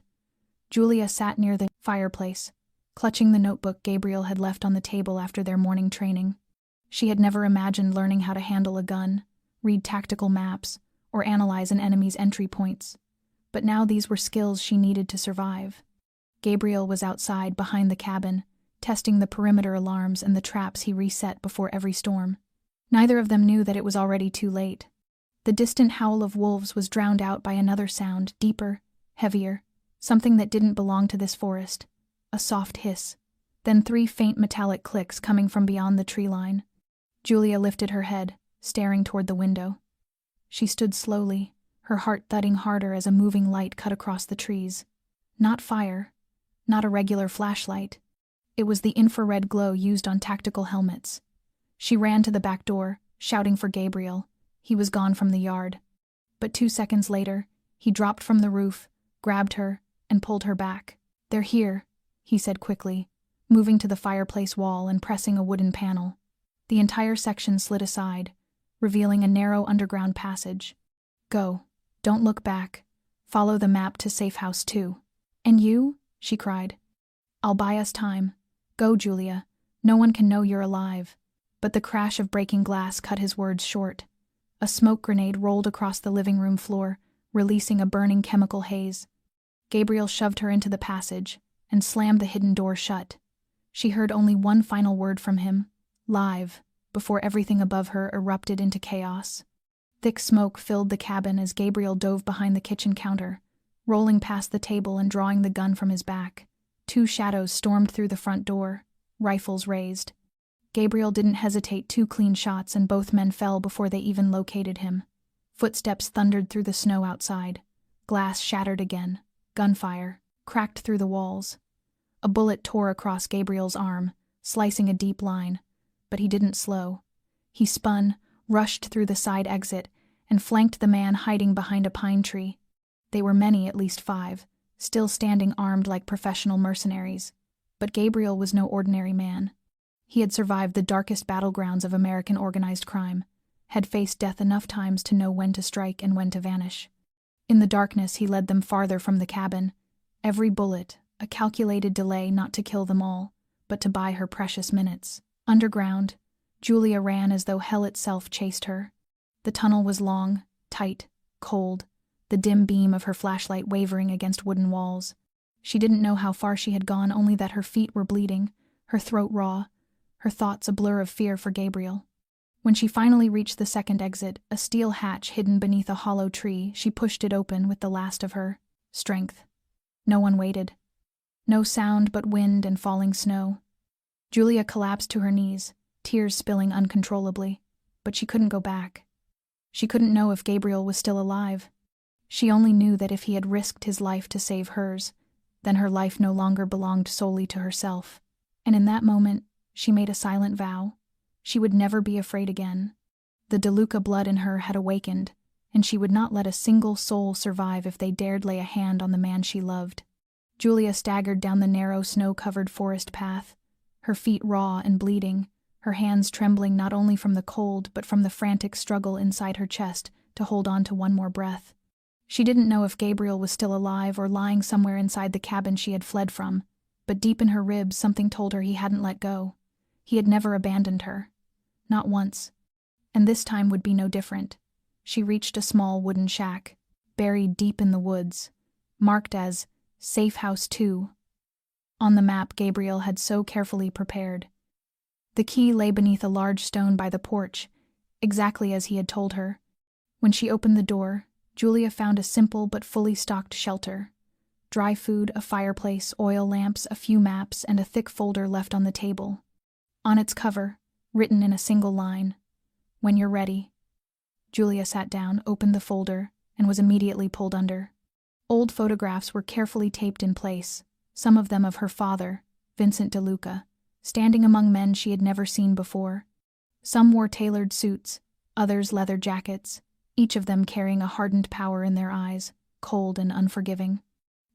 Julia sat near the fireplace, clutching the notebook Gabriel had left on the table after their morning training. She had never imagined learning how to handle a gun, read tactical maps, or analyze an enemy's entry points. But now these were skills she needed to survive. Gabriel was outside behind the cabin, testing the perimeter alarms and the traps he reset before every storm. Neither of them knew that it was already too late. The distant howl of wolves was drowned out by another sound, deeper, heavier, something that didn't belong to this forest. A soft hiss, then 3 faint metallic clicks coming from beyond the tree line. Julia lifted her head, staring toward the window. She stood slowly, her heart thudding harder as a moving light cut across the trees. Not fire, not a regular flashlight. It was the infrared glow used on tactical helmets. She ran to the back door, shouting for Gabriel. He was gone from the yard. But 2 seconds later, he dropped from the roof, grabbed her, and pulled her back. "They're here," he said quickly, moving to the fireplace wall and pressing a wooden panel. The entire section slid aside, revealing a narrow underground passage. "Go. Don't look back. Follow the map to Safe House 2. "And you?" she cried. "I'll buy us time. Go, Julia. No one can know you're alive." But the crash of breaking glass cut his words short. A smoke grenade rolled across the living room floor, releasing a burning chemical haze. Gabriel shoved her into the passage and slammed the hidden door shut. She heard only one final word from him, "Live," before everything above her erupted into chaos. Thick smoke filled the cabin as Gabriel dove behind the kitchen counter, rolling past the table and drawing the gun from his back. 2 shadows stormed through the front door, rifles raised. Gabriel didn't hesitate 2 clean shots and both men fell before they even located him. Footsteps thundered through the snow outside. Glass shattered again. Gunfire cracked through the walls. A bullet tore across Gabriel's arm, slicing a deep line, but he didn't slow. He spun, rushed through the side exit, and flanked the man hiding behind a pine tree. They were many, at least 5, still standing armed like professional mercenaries. But Gabriel was no ordinary man. He had survived the darkest battlegrounds of American organized crime, had faced death enough times to know when to strike and when to vanish. In the darkness, he led them farther from the cabin, every bullet a calculated delay not to kill them all, but to buy her precious minutes. Underground, Julia ran as though hell itself chased her. The tunnel was long, tight, cold, the dim beam of her flashlight wavering against wooden walls. She didn't know how far she had gone, only that her feet were bleeding, her throat raw, her thoughts a blur of fear for Gabriel. When she finally reached the second exit, a steel hatch hidden beneath a hollow tree, she pushed it open with the last of her strength. No one waited. No sound but wind and falling snow. Julia collapsed to her knees, tears spilling uncontrollably, but she couldn't go back. She couldn't know if Gabriel was still alive. She only knew that if he had risked his life to save hers, then her life no longer belonged solely to herself. And in that moment, she made a silent vow. She would never be afraid again. The DeLuca blood in her had awakened, and she would not let a single soul survive if they dared lay a hand on the man she loved. Julia staggered down the narrow, snow-covered forest path, her feet raw and bleeding, her hands trembling not only from the cold but from the frantic struggle inside her chest to hold on to one more breath. She didn't know if Gabriel was still alive or lying somewhere inside the cabin she had fled from, but deep in her ribs something told her he hadn't let go. He had never abandoned her. Not once. And this time would be no different. She reached a small wooden shack, buried deep in the woods, marked as Safe House 2. On the map Gabriel had so carefully prepared. The key lay beneath a large stone by the porch, exactly as he had told her. When she opened the door, Julia found a simple but fully stocked shelter. Dry food, a fireplace, oil lamps, a few maps, and a thick folder left on the table. On its cover, written in a single line, "When you're ready." Julia sat down, opened the folder, and was immediately pulled under. Old photographs were carefully taped in place, some of them of her father, Vincent DeLuca, standing among men she had never seen before. Some wore tailored suits, others leather jackets, each of them carrying a hardened power in their eyes, cold and unforgiving.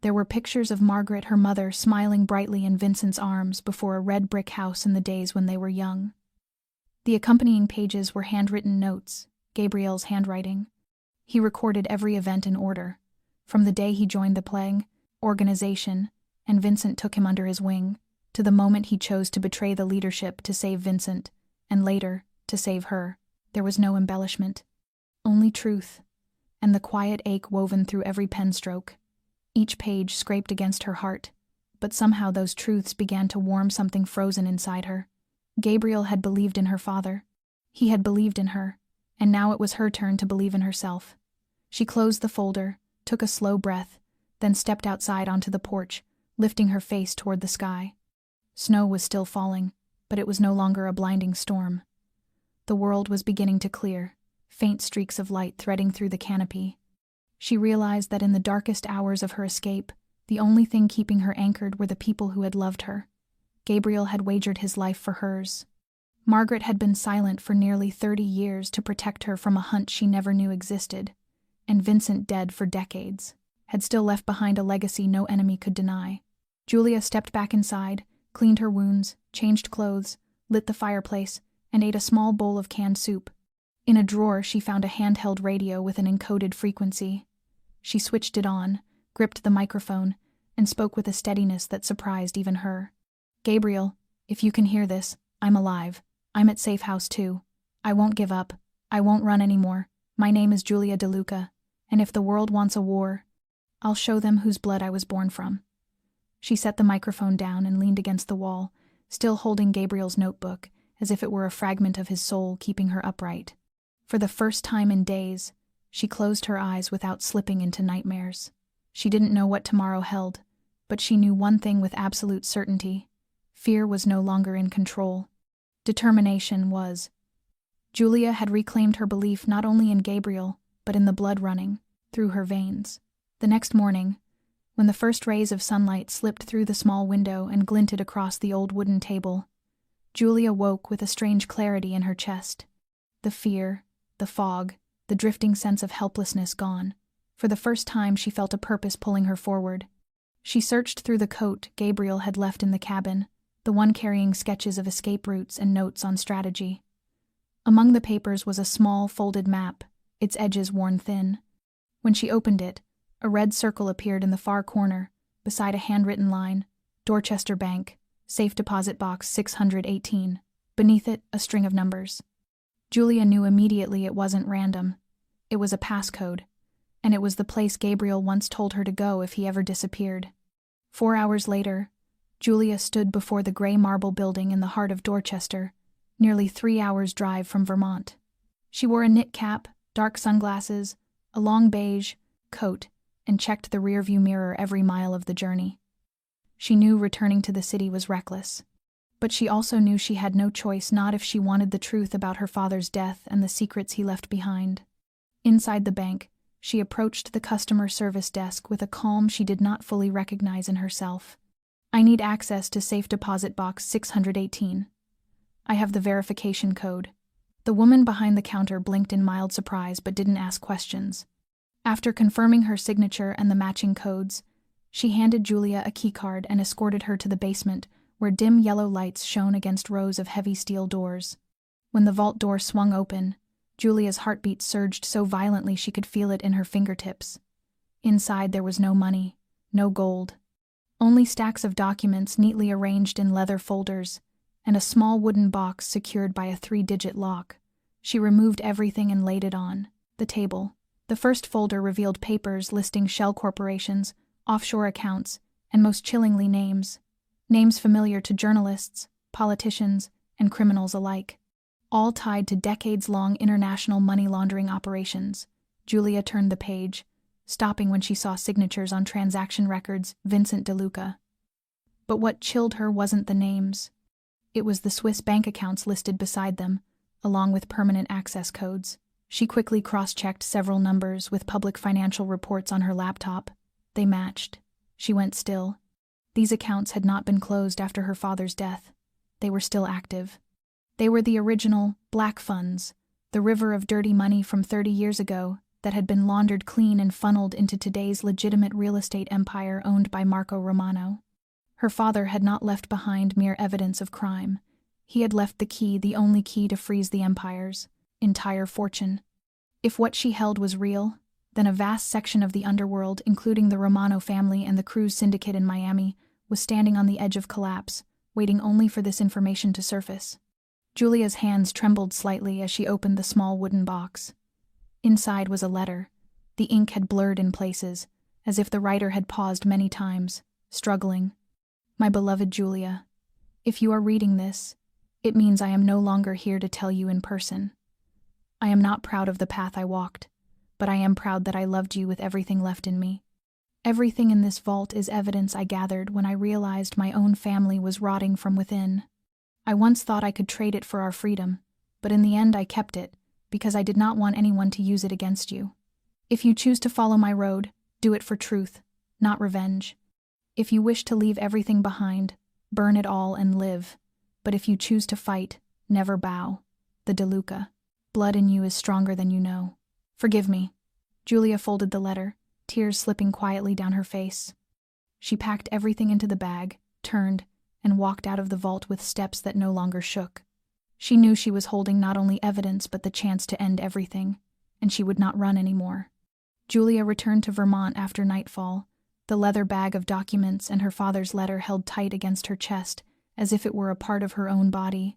There were pictures of Margaret, her mother, smiling brightly in Vincent's arms before a red brick house in the days when they were young. The accompanying pages were handwritten notes, Gabriel's handwriting. He recorded every event in order, from the day he joined the Plague organization, and Vincent took him under his wing, to the moment he chose to betray the leadership to save Vincent, and later, to save her. There was no embellishment, only truth, and the quiet ache woven through every pen stroke. Each page scraped against her heart, but somehow those truths began to warm something frozen inside her. Gabriel had believed in her father. He had believed in her, and now it was her turn to believe in herself. She closed the folder, took a slow breath, then stepped outside onto the porch, lifting her face toward the sky. Snow was still falling, but it was no longer a blinding storm. The world was beginning to clear, faint streaks of light threading through the canopy. She realized that in the darkest hours of her escape, the only thing keeping her anchored were the people who had loved her. Gabriel had wagered his life for hers. Margaret had been silent for nearly 30 years to protect her from a hunt she never knew existed, and Vincent, dead for decades, had still left behind a legacy no enemy could deny. Julia stepped back inside, cleaned her wounds, changed clothes, lit the fireplace, and ate a small bowl of canned soup. In a drawer she found a handheld radio with an encoded frequency. She switched it on, gripped the microphone, and spoke with a steadiness that surprised even her. "Gabriel, if you can hear this, I'm alive. I'm at Safe House 2. I won't give up. I won't run anymore. My name is Julia DeLuca, and if the world wants a war, I'll show them whose blood I was born from." She set the microphone down and leaned against the wall, still holding Gabriel's notebook, as if it were a fragment of his soul keeping her upright. For the first time in days, she closed her eyes without slipping into nightmares. She didn't know what tomorrow held, but she knew one thing with absolute certainty. Fear was no longer in control. Determination was. Julia had reclaimed her belief not only in Gabriel, but in the blood running through her veins. The next morning, when the first rays of sunlight slipped through the small window and glinted across the old wooden table, Julia woke with a strange clarity in her chest. The fear, the fog, the drifting sense of helplessness gone. For the first time she felt a purpose pulling her forward. She searched through the coat Gabriel had left in the cabin, the one carrying sketches of escape routes and notes on strategy. Among the papers was a small, folded map, its edges worn thin. When she opened it, a red circle appeared in the far corner, beside a handwritten line, "Dorchester Bank, Safe Deposit Box 618. Beneath it, a string of numbers. Julia knew immediately it wasn't random. It was a passcode, and it was the place Gabriel once told her to go if he ever disappeared. 4 hours later, Julia stood before the gray marble building in the heart of Dorchester, nearly 3 hours' drive from Vermont. She wore a knit cap, dark sunglasses, a long beige coat, and checked the rearview mirror every mile of the journey. She knew returning to the city was reckless, but she also knew she had no choice, not if she wanted the truth about her father's death and the secrets he left behind. Inside the bank, she approached the customer service desk with a calm she did not fully recognize in herself. "I need access to Safe Deposit Box 618. I have the verification code." The woman behind the counter blinked in mild surprise but didn't ask questions. After confirming her signature and the matching codes, she handed Julia a keycard and escorted her to the basement, where dim yellow lights shone against rows of heavy steel doors. When the vault door swung open, Julia's heartbeat surged so violently she could feel it in her fingertips. Inside there was no money, no gold, only stacks of documents neatly arranged in leather folders, and a small wooden box secured by a 3-digit lock. She removed everything and laid it on the table. The first folder revealed papers listing shell corporations, offshore accounts, and most chillingly names familiar to journalists, politicians, and criminals alike, all tied to decades-long international money laundering operations. Julia turned the page, stopping when she saw signatures on transaction records, Vincent DeLuca. But what chilled her wasn't the names. It was the Swiss bank accounts listed beside them, along with permanent access codes. She quickly cross-checked several numbers with public financial reports on her laptop. They matched. She went still. These accounts had not been closed after her father's death. They were still active. They were the original, black funds, the river of dirty money from 30 years ago that had been laundered clean and funneled into today's legitimate real estate empire owned by Marco Romano. Her father had not left behind mere evidence of crime. He had left the key, the only key to freeze the empire's entire fortune. If what she held was real, then a vast section of the underworld, including the Romano family and the cruise syndicate in Miami, was standing on the edge of collapse, waiting only for this information to surface. Julia's hands trembled slightly as she opened the small wooden box. Inside was a letter. The ink had blurred in places, as if the writer had paused many times, struggling. My beloved Julia, if you are reading this, it means I am no longer here to tell you in person. I am not proud of the path I walked, but I am proud that I loved you with everything left in me. Everything in this vault is evidence I gathered when I realized my own family was rotting from within. I once thought I could trade it for our freedom, but in the end I kept it, because I did not want anyone to use it against you. If you choose to follow my road, do it for truth, not revenge. If you wish to leave everything behind, burn it all and live. But if you choose to fight, never bow. The DeLuca. Blood in you is stronger than you know. Forgive me. Julia folded the letter, tears slipping quietly down her face. She packed everything into the bag, turned, and walked out of the vault with steps that no longer shook. She knew she was holding not only evidence but the chance to end everything, and she would not run anymore. Julia returned to Vermont after nightfall, the leather bag of documents and her father's letter held tight against her chest, as if it were a part of her own body.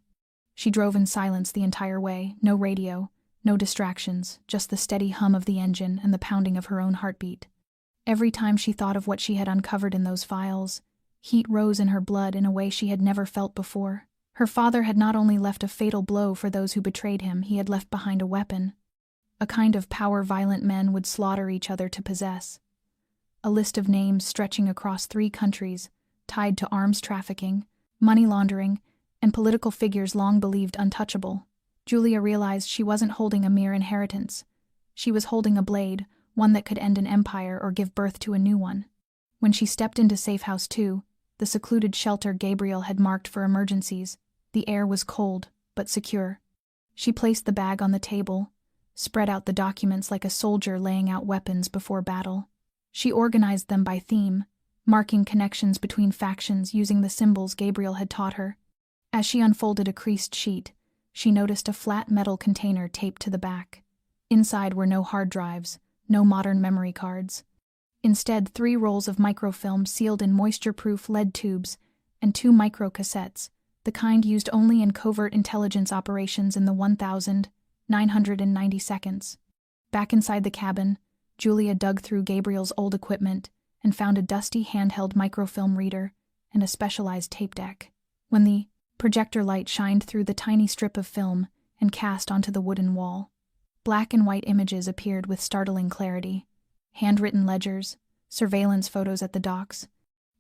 She drove in silence the entire way, no radio, no distractions, just the steady hum of the engine and the pounding of her own heartbeat. Every time she thought of what she had uncovered in those files, heat rose in her blood in a way she had never felt before. Her father had not only left a fatal blow for those who betrayed him, he had left behind a weapon. A kind of power violent men would slaughter each other to possess. A list of names stretching across 3 countries, tied to arms trafficking, money laundering, and political figures long believed untouchable. Julia realized she wasn't holding a mere inheritance. She was holding a blade, one that could end an empire or give birth to a new one. When she stepped into Safe House 2, the secluded shelter Gabriel had marked for emergencies, the air was cold, but secure. She placed the bag on the table, spread out the documents like a soldier laying out weapons before battle. She organized them by theme, marking connections between factions using the symbols Gabriel had taught her. As she unfolded a creased sheet, she noticed a flat metal container taped to the back. Inside were no hard drives, no modern memory cards. Instead, 3 rolls of microfilm sealed in moisture-proof lead tubes and 2 microcassettes, the kind used only in covert intelligence operations in the 1,990 seconds. Back inside the cabin, Julia dug through Gabriel's old equipment and found a dusty handheld microfilm reader and a specialized tape deck. When the projector light shined through the tiny strip of film and cast onto the wooden wall, black and white images appeared with startling clarity. Handwritten ledgers, surveillance photos at the docks,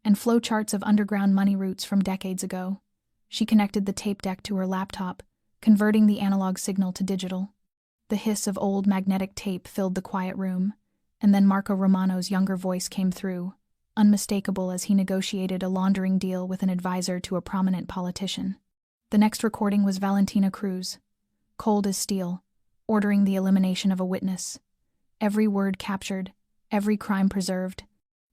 and flowcharts of underground money routes from decades ago. She connected the tape deck to her laptop, converting the analog signal to digital. The hiss of old magnetic tape filled the quiet room, and then Marco Romano's younger voice came through, unmistakable as he negotiated a laundering deal with an advisor to a prominent politician. The next recording was Valentina Cruz, cold as steel, ordering the elimination of a witness. Every word captured, every crime preserved.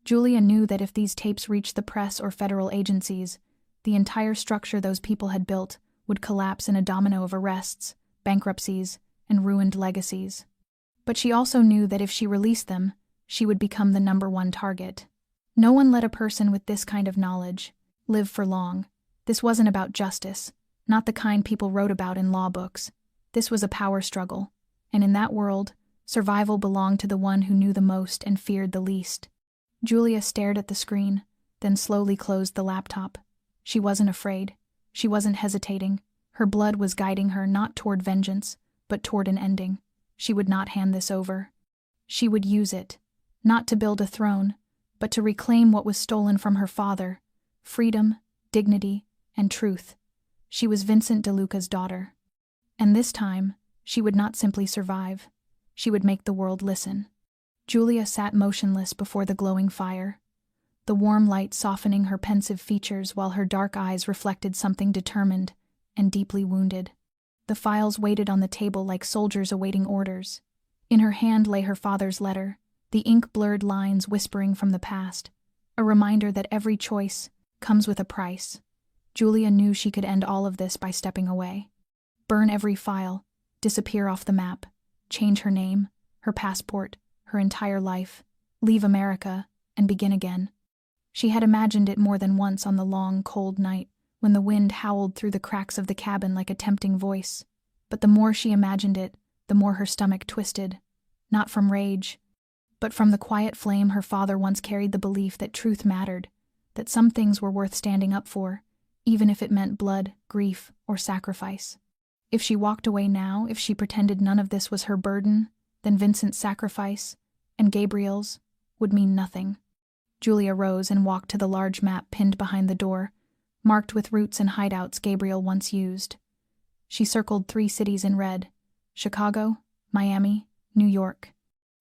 Julia knew that if these tapes reached the press or federal agencies, the entire structure those people had built would collapse in a domino of arrests, bankruptcies, and ruined legacies. But she also knew that if she released them, she would become the #1 target. No one let a person with this kind of knowledge live for long. This wasn't about justice, not the kind people wrote about in law books. This was a power struggle, and in that world, survival belonged to the one who knew the most and feared the least. Julia stared at the screen, then slowly closed the laptop. She wasn't afraid. She wasn't hesitating. Her blood was guiding her not toward vengeance, but toward an ending. She would not hand this over. She would use it, not to build a throne, but to reclaim what was stolen from her father: freedom, dignity, and truth. She was Vincent DeLuca's daughter. And this time, She would not simply survive. She would make the world listen. Julia sat motionless before the glowing fire, the warm light softening her pensive features while her dark eyes reflected something determined and deeply wounded. The files waited on the table like soldiers awaiting orders. In her hand lay her father's letter, the ink-blurred lines whispering from the past, a reminder that every choice comes with a price. Julia knew she could end all of this by stepping away. Burn every file, disappear off the map, change her name, her passport, her entire life, leave America, and begin again. She had imagined it more than once on the long, cold night, when the wind howled through the cracks of the cabin like a tempting voice. But the more she imagined it, the more her stomach twisted, not from rage, but from the quiet flame her father once carried, the belief that truth mattered, that some things were worth standing up for, even if it meant blood, grief, or sacrifice. If she walked away now, if she pretended none of this was her burden, then Vincent's sacrifice, and Gabriel's, would mean nothing. Julia rose and walked to the large map pinned behind the door, marked with routes and hideouts Gabriel once used. She circled 3 cities in red: Chicago, Miami, New York.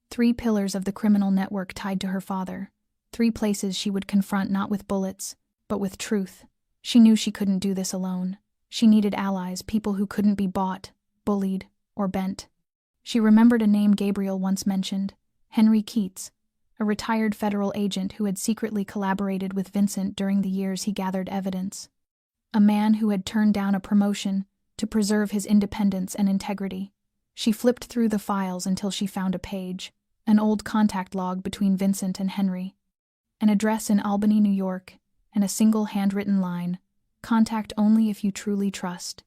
3 pillars of the criminal network tied to her father. 3 places she would confront not with bullets, but with truth. She knew she couldn't do this alone. She needed allies, people who couldn't be bought, bullied, or bent. She remembered a name Gabriel once mentioned: Henry Keats, a retired federal agent who had secretly collaborated with Vincent during the years he gathered evidence. A man who had turned down a promotion to preserve his independence and integrity. She flipped through the files until she found a page, an old contact log between Vincent and Henry. An address in Albany, New York, and a single handwritten line: "Contact only if you truly trust."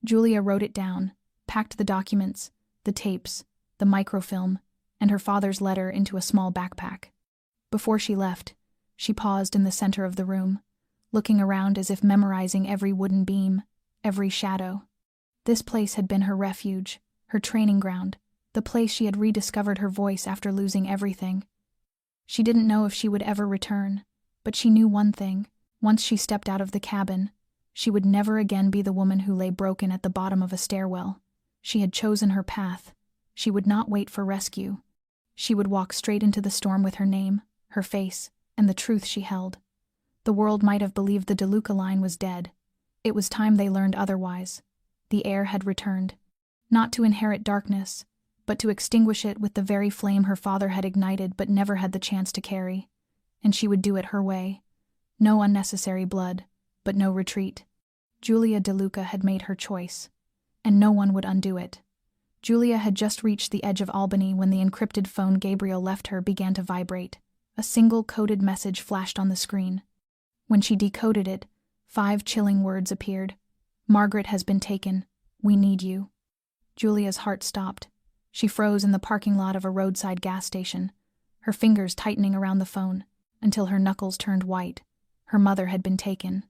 Julia wrote it down, packed the documents, the tapes, the microfilm, and her father's letter into a small backpack. Before she left, she paused in the center of the room, looking around as if memorizing every wooden beam, every shadow. This place had been her refuge, her training ground, the place she had rediscovered her voice after losing everything. She didn't know if she would ever return, but she knew one thing: once she stepped out of the cabin, she would never again be the woman who lay broken at the bottom of a stairwell. She had chosen her path. She would not wait for rescue. She would walk straight into the storm with her name, her face, and the truth she held. The world might have believed the DeLuca line was dead. It was time they learned otherwise. The heir had returned, not to inherit darkness, but to extinguish it with the very flame her father had ignited but never had the chance to carry. And she would do it her way. No unnecessary blood, but no retreat. Julia DeLuca had made her choice, and no one would undo it. Julia had just reached the edge of Albany when the encrypted phone Gabriel left her began to vibrate. A single coded message flashed on the screen. When she decoded it, 5 chilling words appeared. "Margaret has been taken. We need you." Julia's heart stopped. She froze in the parking lot of a roadside gas station, her fingers tightening around the phone, until her knuckles turned white. Her mother had been taken.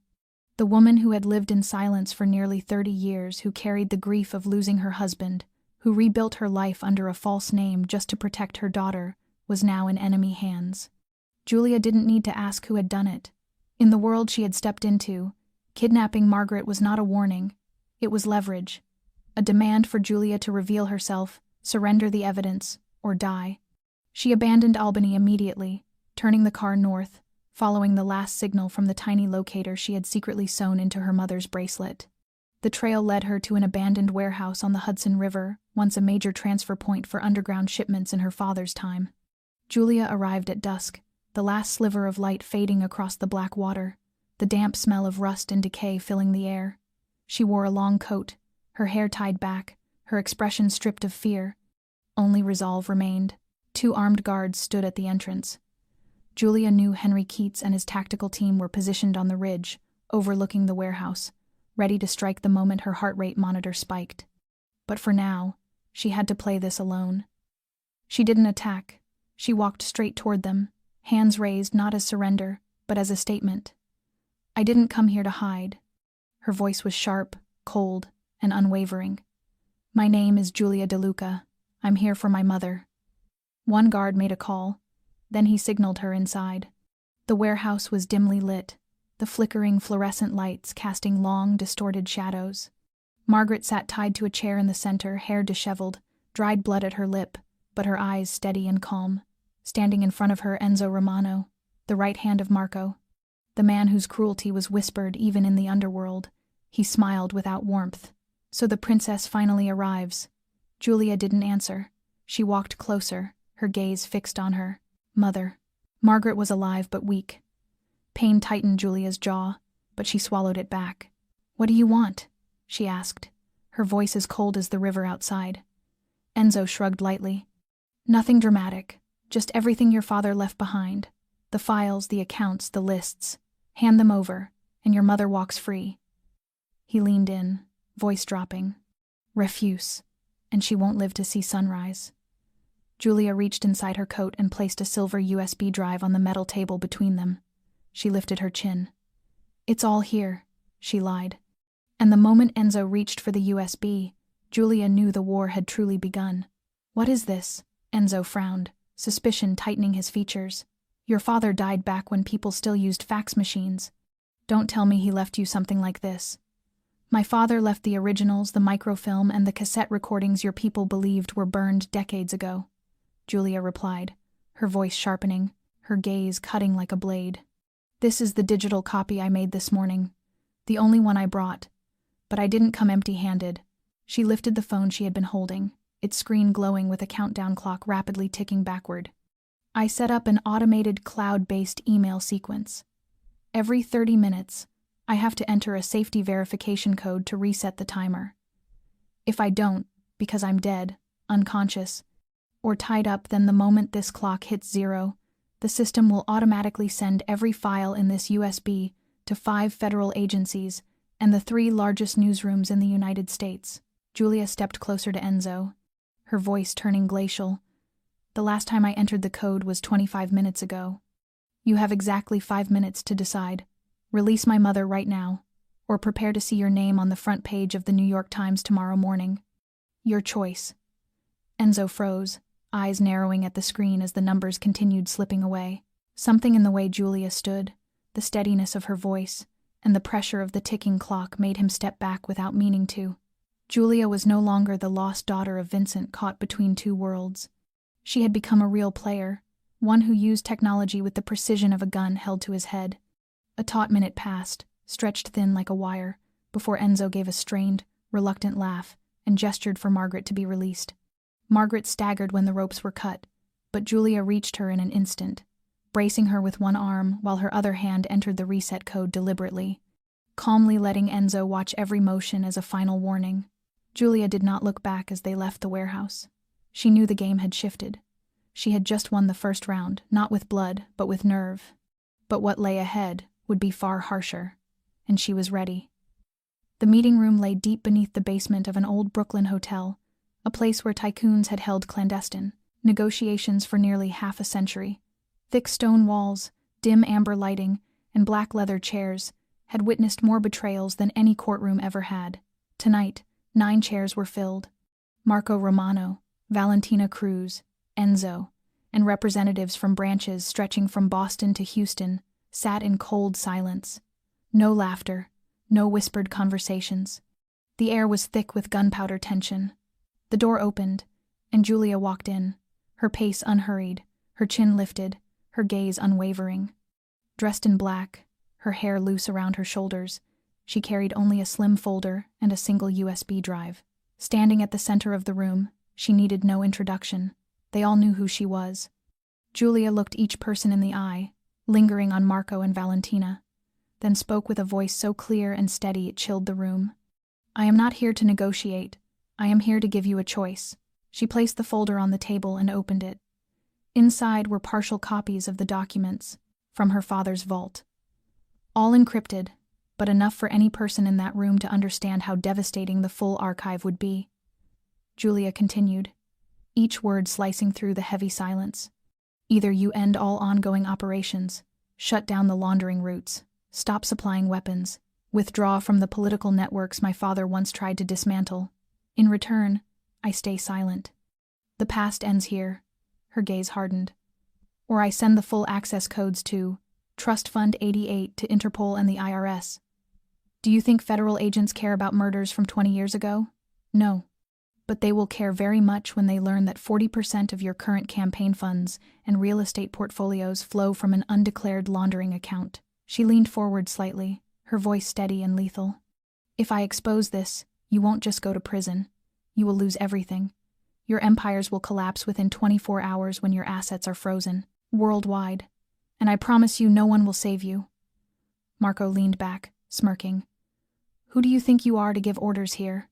The woman who had lived in silence for nearly 30 years, who carried the grief of losing her husband, who rebuilt her life under a false name just to protect her daughter, was now in enemy hands. Julia didn't need to ask who had done it. In the world she had stepped into, kidnapping Margaret was not a warning. It was leverage. A demand for Julia to reveal herself, surrender the evidence, or die. She abandoned Albany immediately, turning the car north, following the last signal from the tiny locator she had secretly sewn into her mother's bracelet. The trail led her to an abandoned warehouse on the Hudson River, once a major transfer point for underground shipments in her father's time. Julia arrived at dusk, the last sliver of light fading across the black water, the damp smell of rust and decay filling the air. She wore a long coat, her hair tied back, her expression stripped of fear. Only resolve remained. 2 armed guards stood at the entrance. Julia knew Henry Keats and his tactical team were positioned on the ridge, overlooking the warehouse, ready to strike the moment her heart rate monitor spiked. But for now, she had to play this alone. She didn't attack. She walked straight toward them, hands raised not as surrender, but as a statement. "I didn't come here to hide." Her voice was sharp, cold, and unwavering. "My name is Julia DeLuca. I'm here for my mother." One guard made a call. Then he signaled her inside. The warehouse was dimly lit, the flickering fluorescent lights casting long, distorted shadows. Margaret sat tied to a chair in the center, hair disheveled, dried blood at her lip, but her eyes steady and calm. Standing in front of her, Enzo Romano, the right hand of Marco, the man whose cruelty was whispered even in the underworld. He smiled without warmth. So the princess finally arrives. Giulia didn't answer. She walked closer, her gaze fixed on her. Mother. Margaret was alive but weak. Pain tightened Giulia's jaw, but she swallowed it back. "What do you want?" she asked, her voice as cold as the river outside. Enzo shrugged lightly. "Nothing dramatic, just everything your father left behind. The files, the accounts, the lists. Hand them over, and your mother walks free." He leaned in, voice dropping. "Refuse, and she won't live to see sunrise." Giulia reached inside her coat and placed a silver USB drive on the metal table between them. She lifted her chin. "It's all here," she lied. And the moment Enzo reached for the USB, Giulia knew the war had truly begun. "What is this?" Enzo frowned, suspicion tightening his features. "Your father died back when people still used fax machines. Don't tell me he left you something like this." "My father left the originals, the microfilm, and the cassette recordings your people believed were burned decades ago," Giulia replied, her voice sharpening, her gaze cutting like a blade. "This is the digital copy I made this morning, the only one I brought. But I didn't come empty-handed." She lifted the phone she had been holding, its screen glowing with a countdown clock rapidly ticking backward. "I set up an automated cloud-based email sequence. Every 30 minutes, I have to enter a safety verification code to reset the timer. If I don't, because I'm dead, unconscious, or tied up, then the moment this clock hits 0, the system will automatically send every file in this USB to 5 federal agencies and the 3 largest newsrooms in the United States." Giulia stepped closer to Enzo, her voice turning glacial. "The last time I entered the code was 25 minutes ago. You have exactly 5 minutes to decide. Release my mother right now, or prepare to see your name on the front page of the New York Times tomorrow morning. Your choice." Enzo froze, eyes narrowing at the screen as the numbers continued slipping away. Something in the way Giulia stood, the steadiness of her voice, and the pressure of the ticking clock made him step back without meaning to. Giulia was no longer the lost daughter of Vincent caught between 2 worlds. She had become a real player, one who used technology with the precision of a gun held to his head. A taut minute passed, stretched thin like a wire, before Enzo gave a strained, reluctant laugh and gestured for Margaret to be released. Margaret staggered when the ropes were cut, but Giulia reached her in an instant, bracing her with one arm while her other hand entered the reset code deliberately, calmly letting Enzo watch every motion as a final warning. Giulia did not look back as they left the warehouse. She knew the game had shifted. She had just won the first round, not with blood, but with nerve. But what lay ahead would be far harsher, and she was ready. The meeting room lay deep beneath the basement of an old Brooklyn hotel, a place where tycoons had held clandestine negotiations for nearly half a century. Thick stone walls, dim amber lighting, and black leather chairs had witnessed more betrayals than any courtroom ever had. Tonight, 9 chairs were filled. Marco Romano, Valentina Cruz, Enzo, and representatives from branches stretching from Boston to Houston sat in cold silence. No laughter, no whispered conversations. The air was thick with gunpowder tension. The door opened, and Giulia walked in, her pace unhurried, her chin lifted, her gaze unwavering. Dressed in black, her hair loose around her shoulders, she carried only a slim folder and a single USB drive. Standing at the center of the room, she needed no introduction. They all knew who she was. Giulia looked each person in the eye, lingering on Marco and Valentina, then spoke with a voice so clear and steady it chilled the room. "I am not here to negotiate. I am here to give you a choice." She placed the folder on the table and opened it. Inside were partial copies of the documents from her father's vault. All encrypted, but enough for any person in that room to understand how devastating the full archive would be. Giulia continued, each word slicing through the heavy silence. "Either you end all ongoing operations, shut down the laundering routes, stop supplying weapons, withdraw from the political networks my father once tried to dismantle. In return, I stay silent. The past ends here." Her gaze hardened. "Or I send the full access codes to Trust Fund 88 to Interpol and the IRS. Do you think federal agents care about murders from 20 years ago? No. But they will care very much when they learn that 40% of your current campaign funds and real estate portfolios flow from an undeclared laundering account. She leaned forward slightly, her voice steady and lethal. If I expose this, you won't just go to prison. You will lose everything. Your empires will collapse within 24 hours when your assets are frozen, worldwide. And I promise you no one will save you. Marco leaned back, smirking. Who do you think you are to give orders here?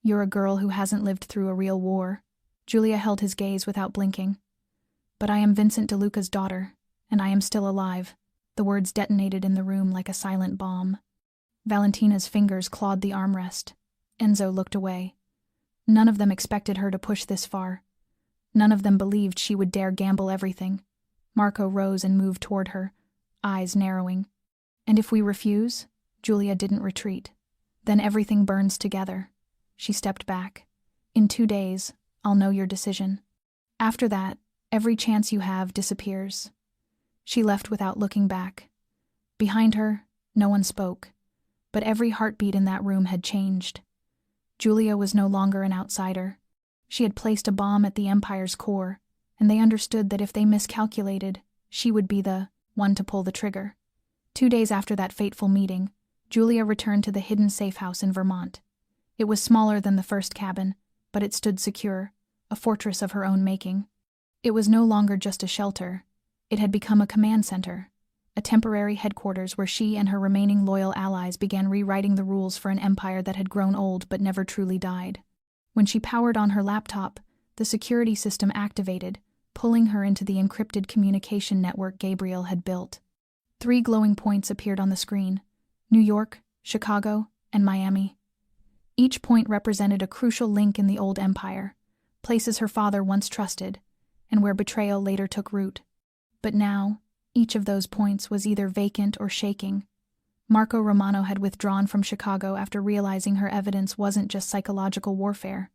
You're a girl who hasn't lived through a real war. Julia held his gaze without blinking. But I am Vincent DeLuca's daughter, and I am still alive. The words detonated in the room like a silent bomb. Valentina's fingers clawed the armrest. Enzo looked away. None of them expected her to push this far. None of them believed she would dare gamble everything. Marco rose and moved toward her, eyes narrowing. And if we refuse? Julia didn't retreat. Then everything burns together. She stepped back. In 2 days, I'll know your decision. After that, every chance you have disappears. She left without looking back. Behind her, no one spoke. But every heartbeat in that room had changed. Julia was no longer an outsider. She had placed a bomb at the Empire's core, and they understood that if they miscalculated, she would be the one to pull the trigger. 2 days after that fateful meeting, Julia returned to the hidden safe house in Vermont. It was smaller than the first cabin, but it stood secure, a fortress of her own making. It was no longer just a shelter. It had become a command center, a temporary headquarters where she and her remaining loyal allies began rewriting the rules for an empire that had grown old but never truly died. When she powered on her laptop, the security system activated, pulling her into the encrypted communication network Gabriel had built. 3 glowing points appeared on the screen: New York, Chicago, and Miami. Each point represented a crucial link in the old empire, places her father once trusted, and where betrayal later took root. But now, each of those points was either vacant or shaking. Marco Romano had withdrawn from Chicago after realizing her evidence wasn't just psychological warfare.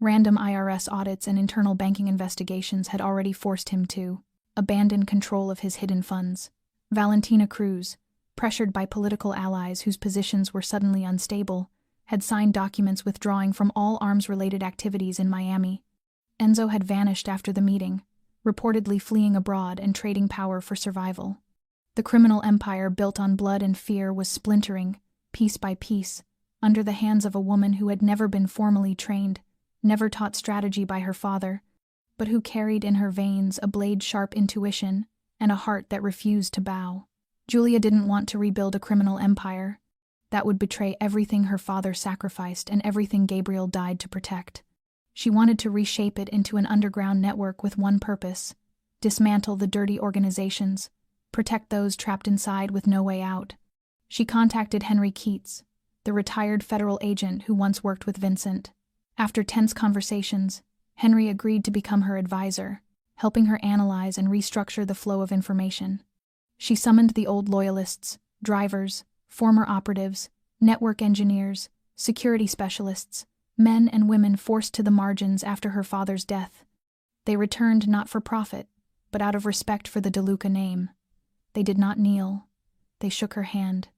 Random IRS audits and internal banking investigations had already forced him to abandon control of his hidden funds. Valentina Cruz, pressured by political allies whose positions were suddenly unstable, had signed documents withdrawing from all arms-related activities in Miami. Enzo had vanished after the meeting, reportedly fleeing abroad and trading power for survival. The criminal empire built on blood and fear was splintering, piece by piece, under the hands of a woman who had never been formally trained, never taught strategy by her father, but who carried in her veins a blade-sharp intuition and a heart that refused to bow. Julia didn't want to rebuild a criminal empire. That would betray everything her father sacrificed and everything Gabriel died to protect. She wanted to reshape it into an underground network with one purpose: dismantle the dirty organizations, protect those trapped inside with no way out. She contacted Henry Keats, the retired federal agent who once worked with Vincent. After tense conversations, Henry agreed to become her advisor, helping her analyze and restructure the flow of information. She summoned the old loyalists, drivers, former operatives, network engineers, security specialists, men and women forced to the margins after her father's death. They returned not for profit, but out of respect for the DeLuca name. They did not kneel. They shook her hand.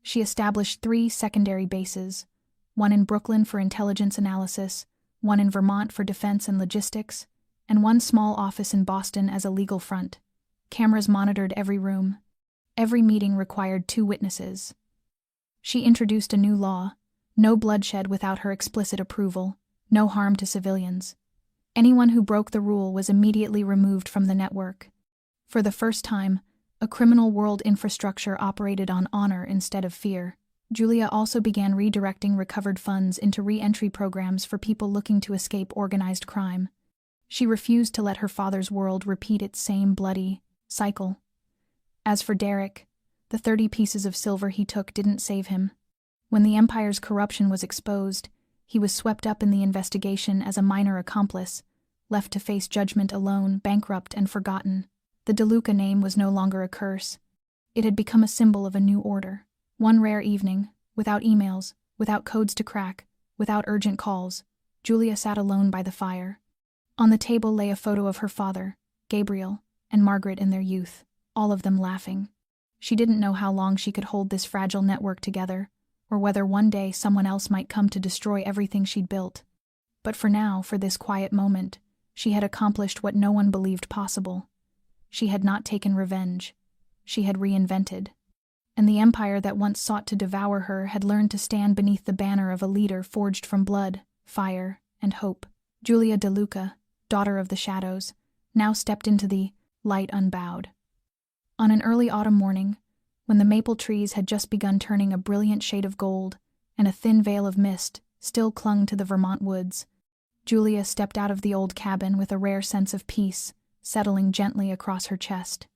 She established 3 secondary bases, one in Brooklyn for intelligence analysis, one in Vermont for defense and logistics, and one small office in Boston as a legal front. Cameras monitored every room. Every meeting required 2 witnesses. She introduced a new law: no bloodshed without her explicit approval, no harm to civilians. Anyone who broke the rule was immediately removed from the network. For the first time, a criminal world infrastructure operated on honor instead of fear. Julia also began redirecting recovered funds into re-entry programs for people looking to escape organized crime. She refused to let her father's world repeat its same bloody cycle. As for Derek, the 30 pieces of silver he took didn't save him. When the Empire's corruption was exposed, he was swept up in the investigation as a minor accomplice, left to face judgment alone, bankrupt and forgotten. The DeLuca name was no longer a curse. It had become a symbol of a new order. One rare evening, without emails, without codes to crack, without urgent calls, Julia sat alone by the fire. On the table lay a photo of her father, Gabriel, and Margaret in their youth, all of them laughing. She didn't know how long she could hold this fragile network together, or whether one day someone else might come to destroy everything she'd built. But for now, for this quiet moment, she had accomplished what no one believed possible. She had not taken revenge. She had reinvented. And the empire that once sought to devour her had learned to stand beneath the banner of a leader forged from blood, fire, and hope. Julia De Luca, daughter of the shadows, now stepped into the light unbowed. On an early autumn morning, when the maple trees had just begun turning a brilliant shade of gold and a thin veil of mist still clung to the Vermont woods, Julia stepped out of the old cabin with a rare sense of peace settling gently across her chest.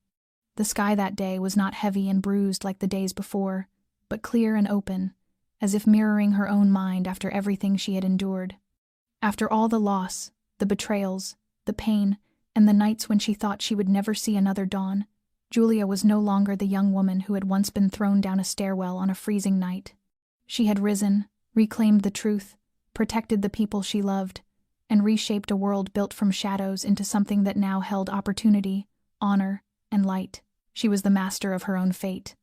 The sky that day was not heavy and bruised like the days before, but clear and open, as if mirroring her own mind after everything she had endured. After all the loss, the betrayals, the pain, and the nights when she thought she would never see another dawn, Julia was no longer the young woman who had once been thrown down a stairwell on a freezing night. She had risen, reclaimed the truth, protected the people she loved, and reshaped a world built from shadows into something that now held opportunity, honor, and light. She was the master of her own fate.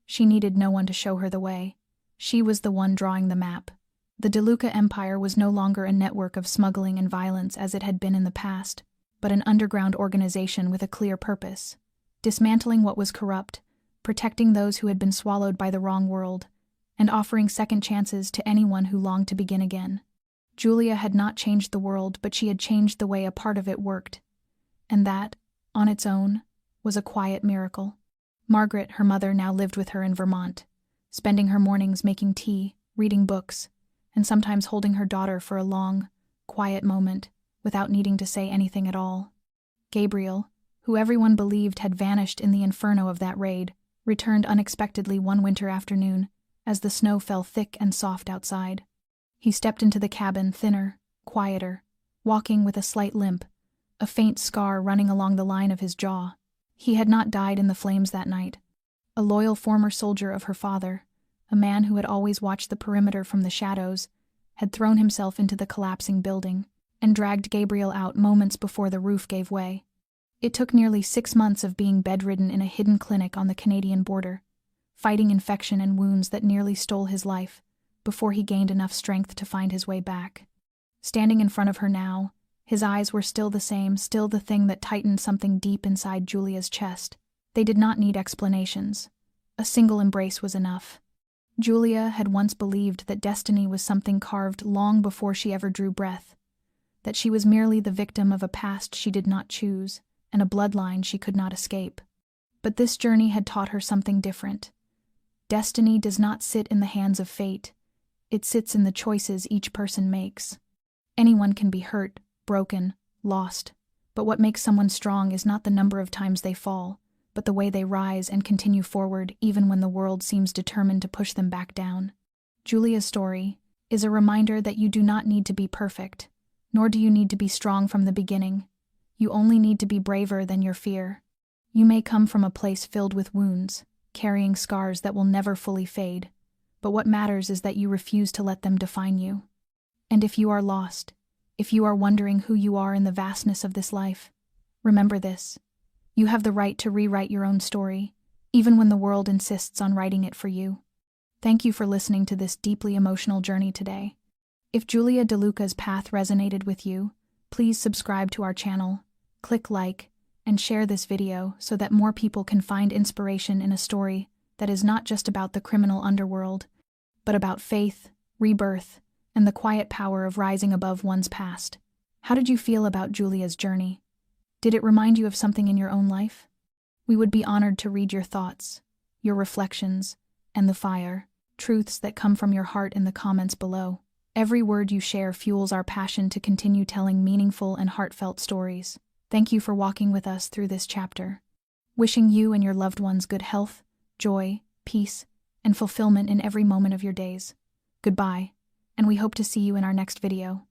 She needed no one to show her the way. She was the one drawing the map. The De Luca Empire was no longer a network of smuggling and violence as it had been in the past, but an underground organization with a clear purpose, dismantling what was corrupt, protecting those who had been swallowed by the wrong world, and offering second chances to anyone who longed to begin again. Julia had not changed the world, but she had changed the way a part of it worked, and that, on its own, was a quiet miracle. Margaret, her mother, now lived with her in Vermont, spending her mornings making tea, reading books, and sometimes holding her daughter for a long, quiet moment without needing to say anything at all. Gabriel, who everyone believed had vanished in the inferno of that raid, returned unexpectedly one winter afternoon as the snow fell thick and soft outside. He stepped into the cabin, thinner, quieter, walking with a slight limp, a faint scar running along the line of his jaw. He had not died in the flames that night. A loyal former soldier of her father, a man who had always watched the perimeter from the shadows, had thrown himself into the collapsing building and dragged Gabriel out moments before the roof gave way. It took nearly 6 months of being bedridden in a hidden clinic on the Canadian border, fighting infection and wounds that nearly stole his life, before he gained enough strength to find his way back. Standing in front of her now, his eyes were still the same, still the thing that tightened something deep inside Julia's chest. They did not need explanations. A single embrace was enough. Julia had once believed that destiny was something carved long before she ever drew breath, that she was merely the victim of a past she did not choose and a bloodline she could not escape. But this journey had taught her something different. Destiny does not sit in the hands of fate. It sits in the choices each person makes. Anyone can be hurt, broken, lost, but what makes someone strong is not the number of times they fall, but the way they rise and continue forward even when the world seems determined to push them back down. Julia's story is a reminder that you do not need to be perfect, nor do you need to be strong from the beginning. You only need to be braver than your fear. You may come from a place filled with wounds, carrying scars that will never fully fade, but what matters is that you refuse to let them define you. And if you are lost, if you are wondering who you are in the vastness of this life, remember this. You have the right to rewrite your own story, even when the world insists on writing it for you. Thank you for listening to this deeply emotional journey today. If Julia De Luca's path resonated with you, please subscribe to our channel, click like, and share this video so that more people can find inspiration in a story that is not just about the criminal underworld, but about faith, rebirth, and the quiet power of rising above one's past. How did you feel about Julia's journey? Did it remind you of something in your own life? We would be honored to read your thoughts, your reflections, and the fire, truths that come from your heart in the comments below. Every word you share fuels our passion to continue telling meaningful and heartfelt stories. Thank you for walking with us through this chapter. Wishing you and your loved ones good health, joy, peace, and fulfillment in every moment of your days. Goodbye, and we hope to see you in our next video.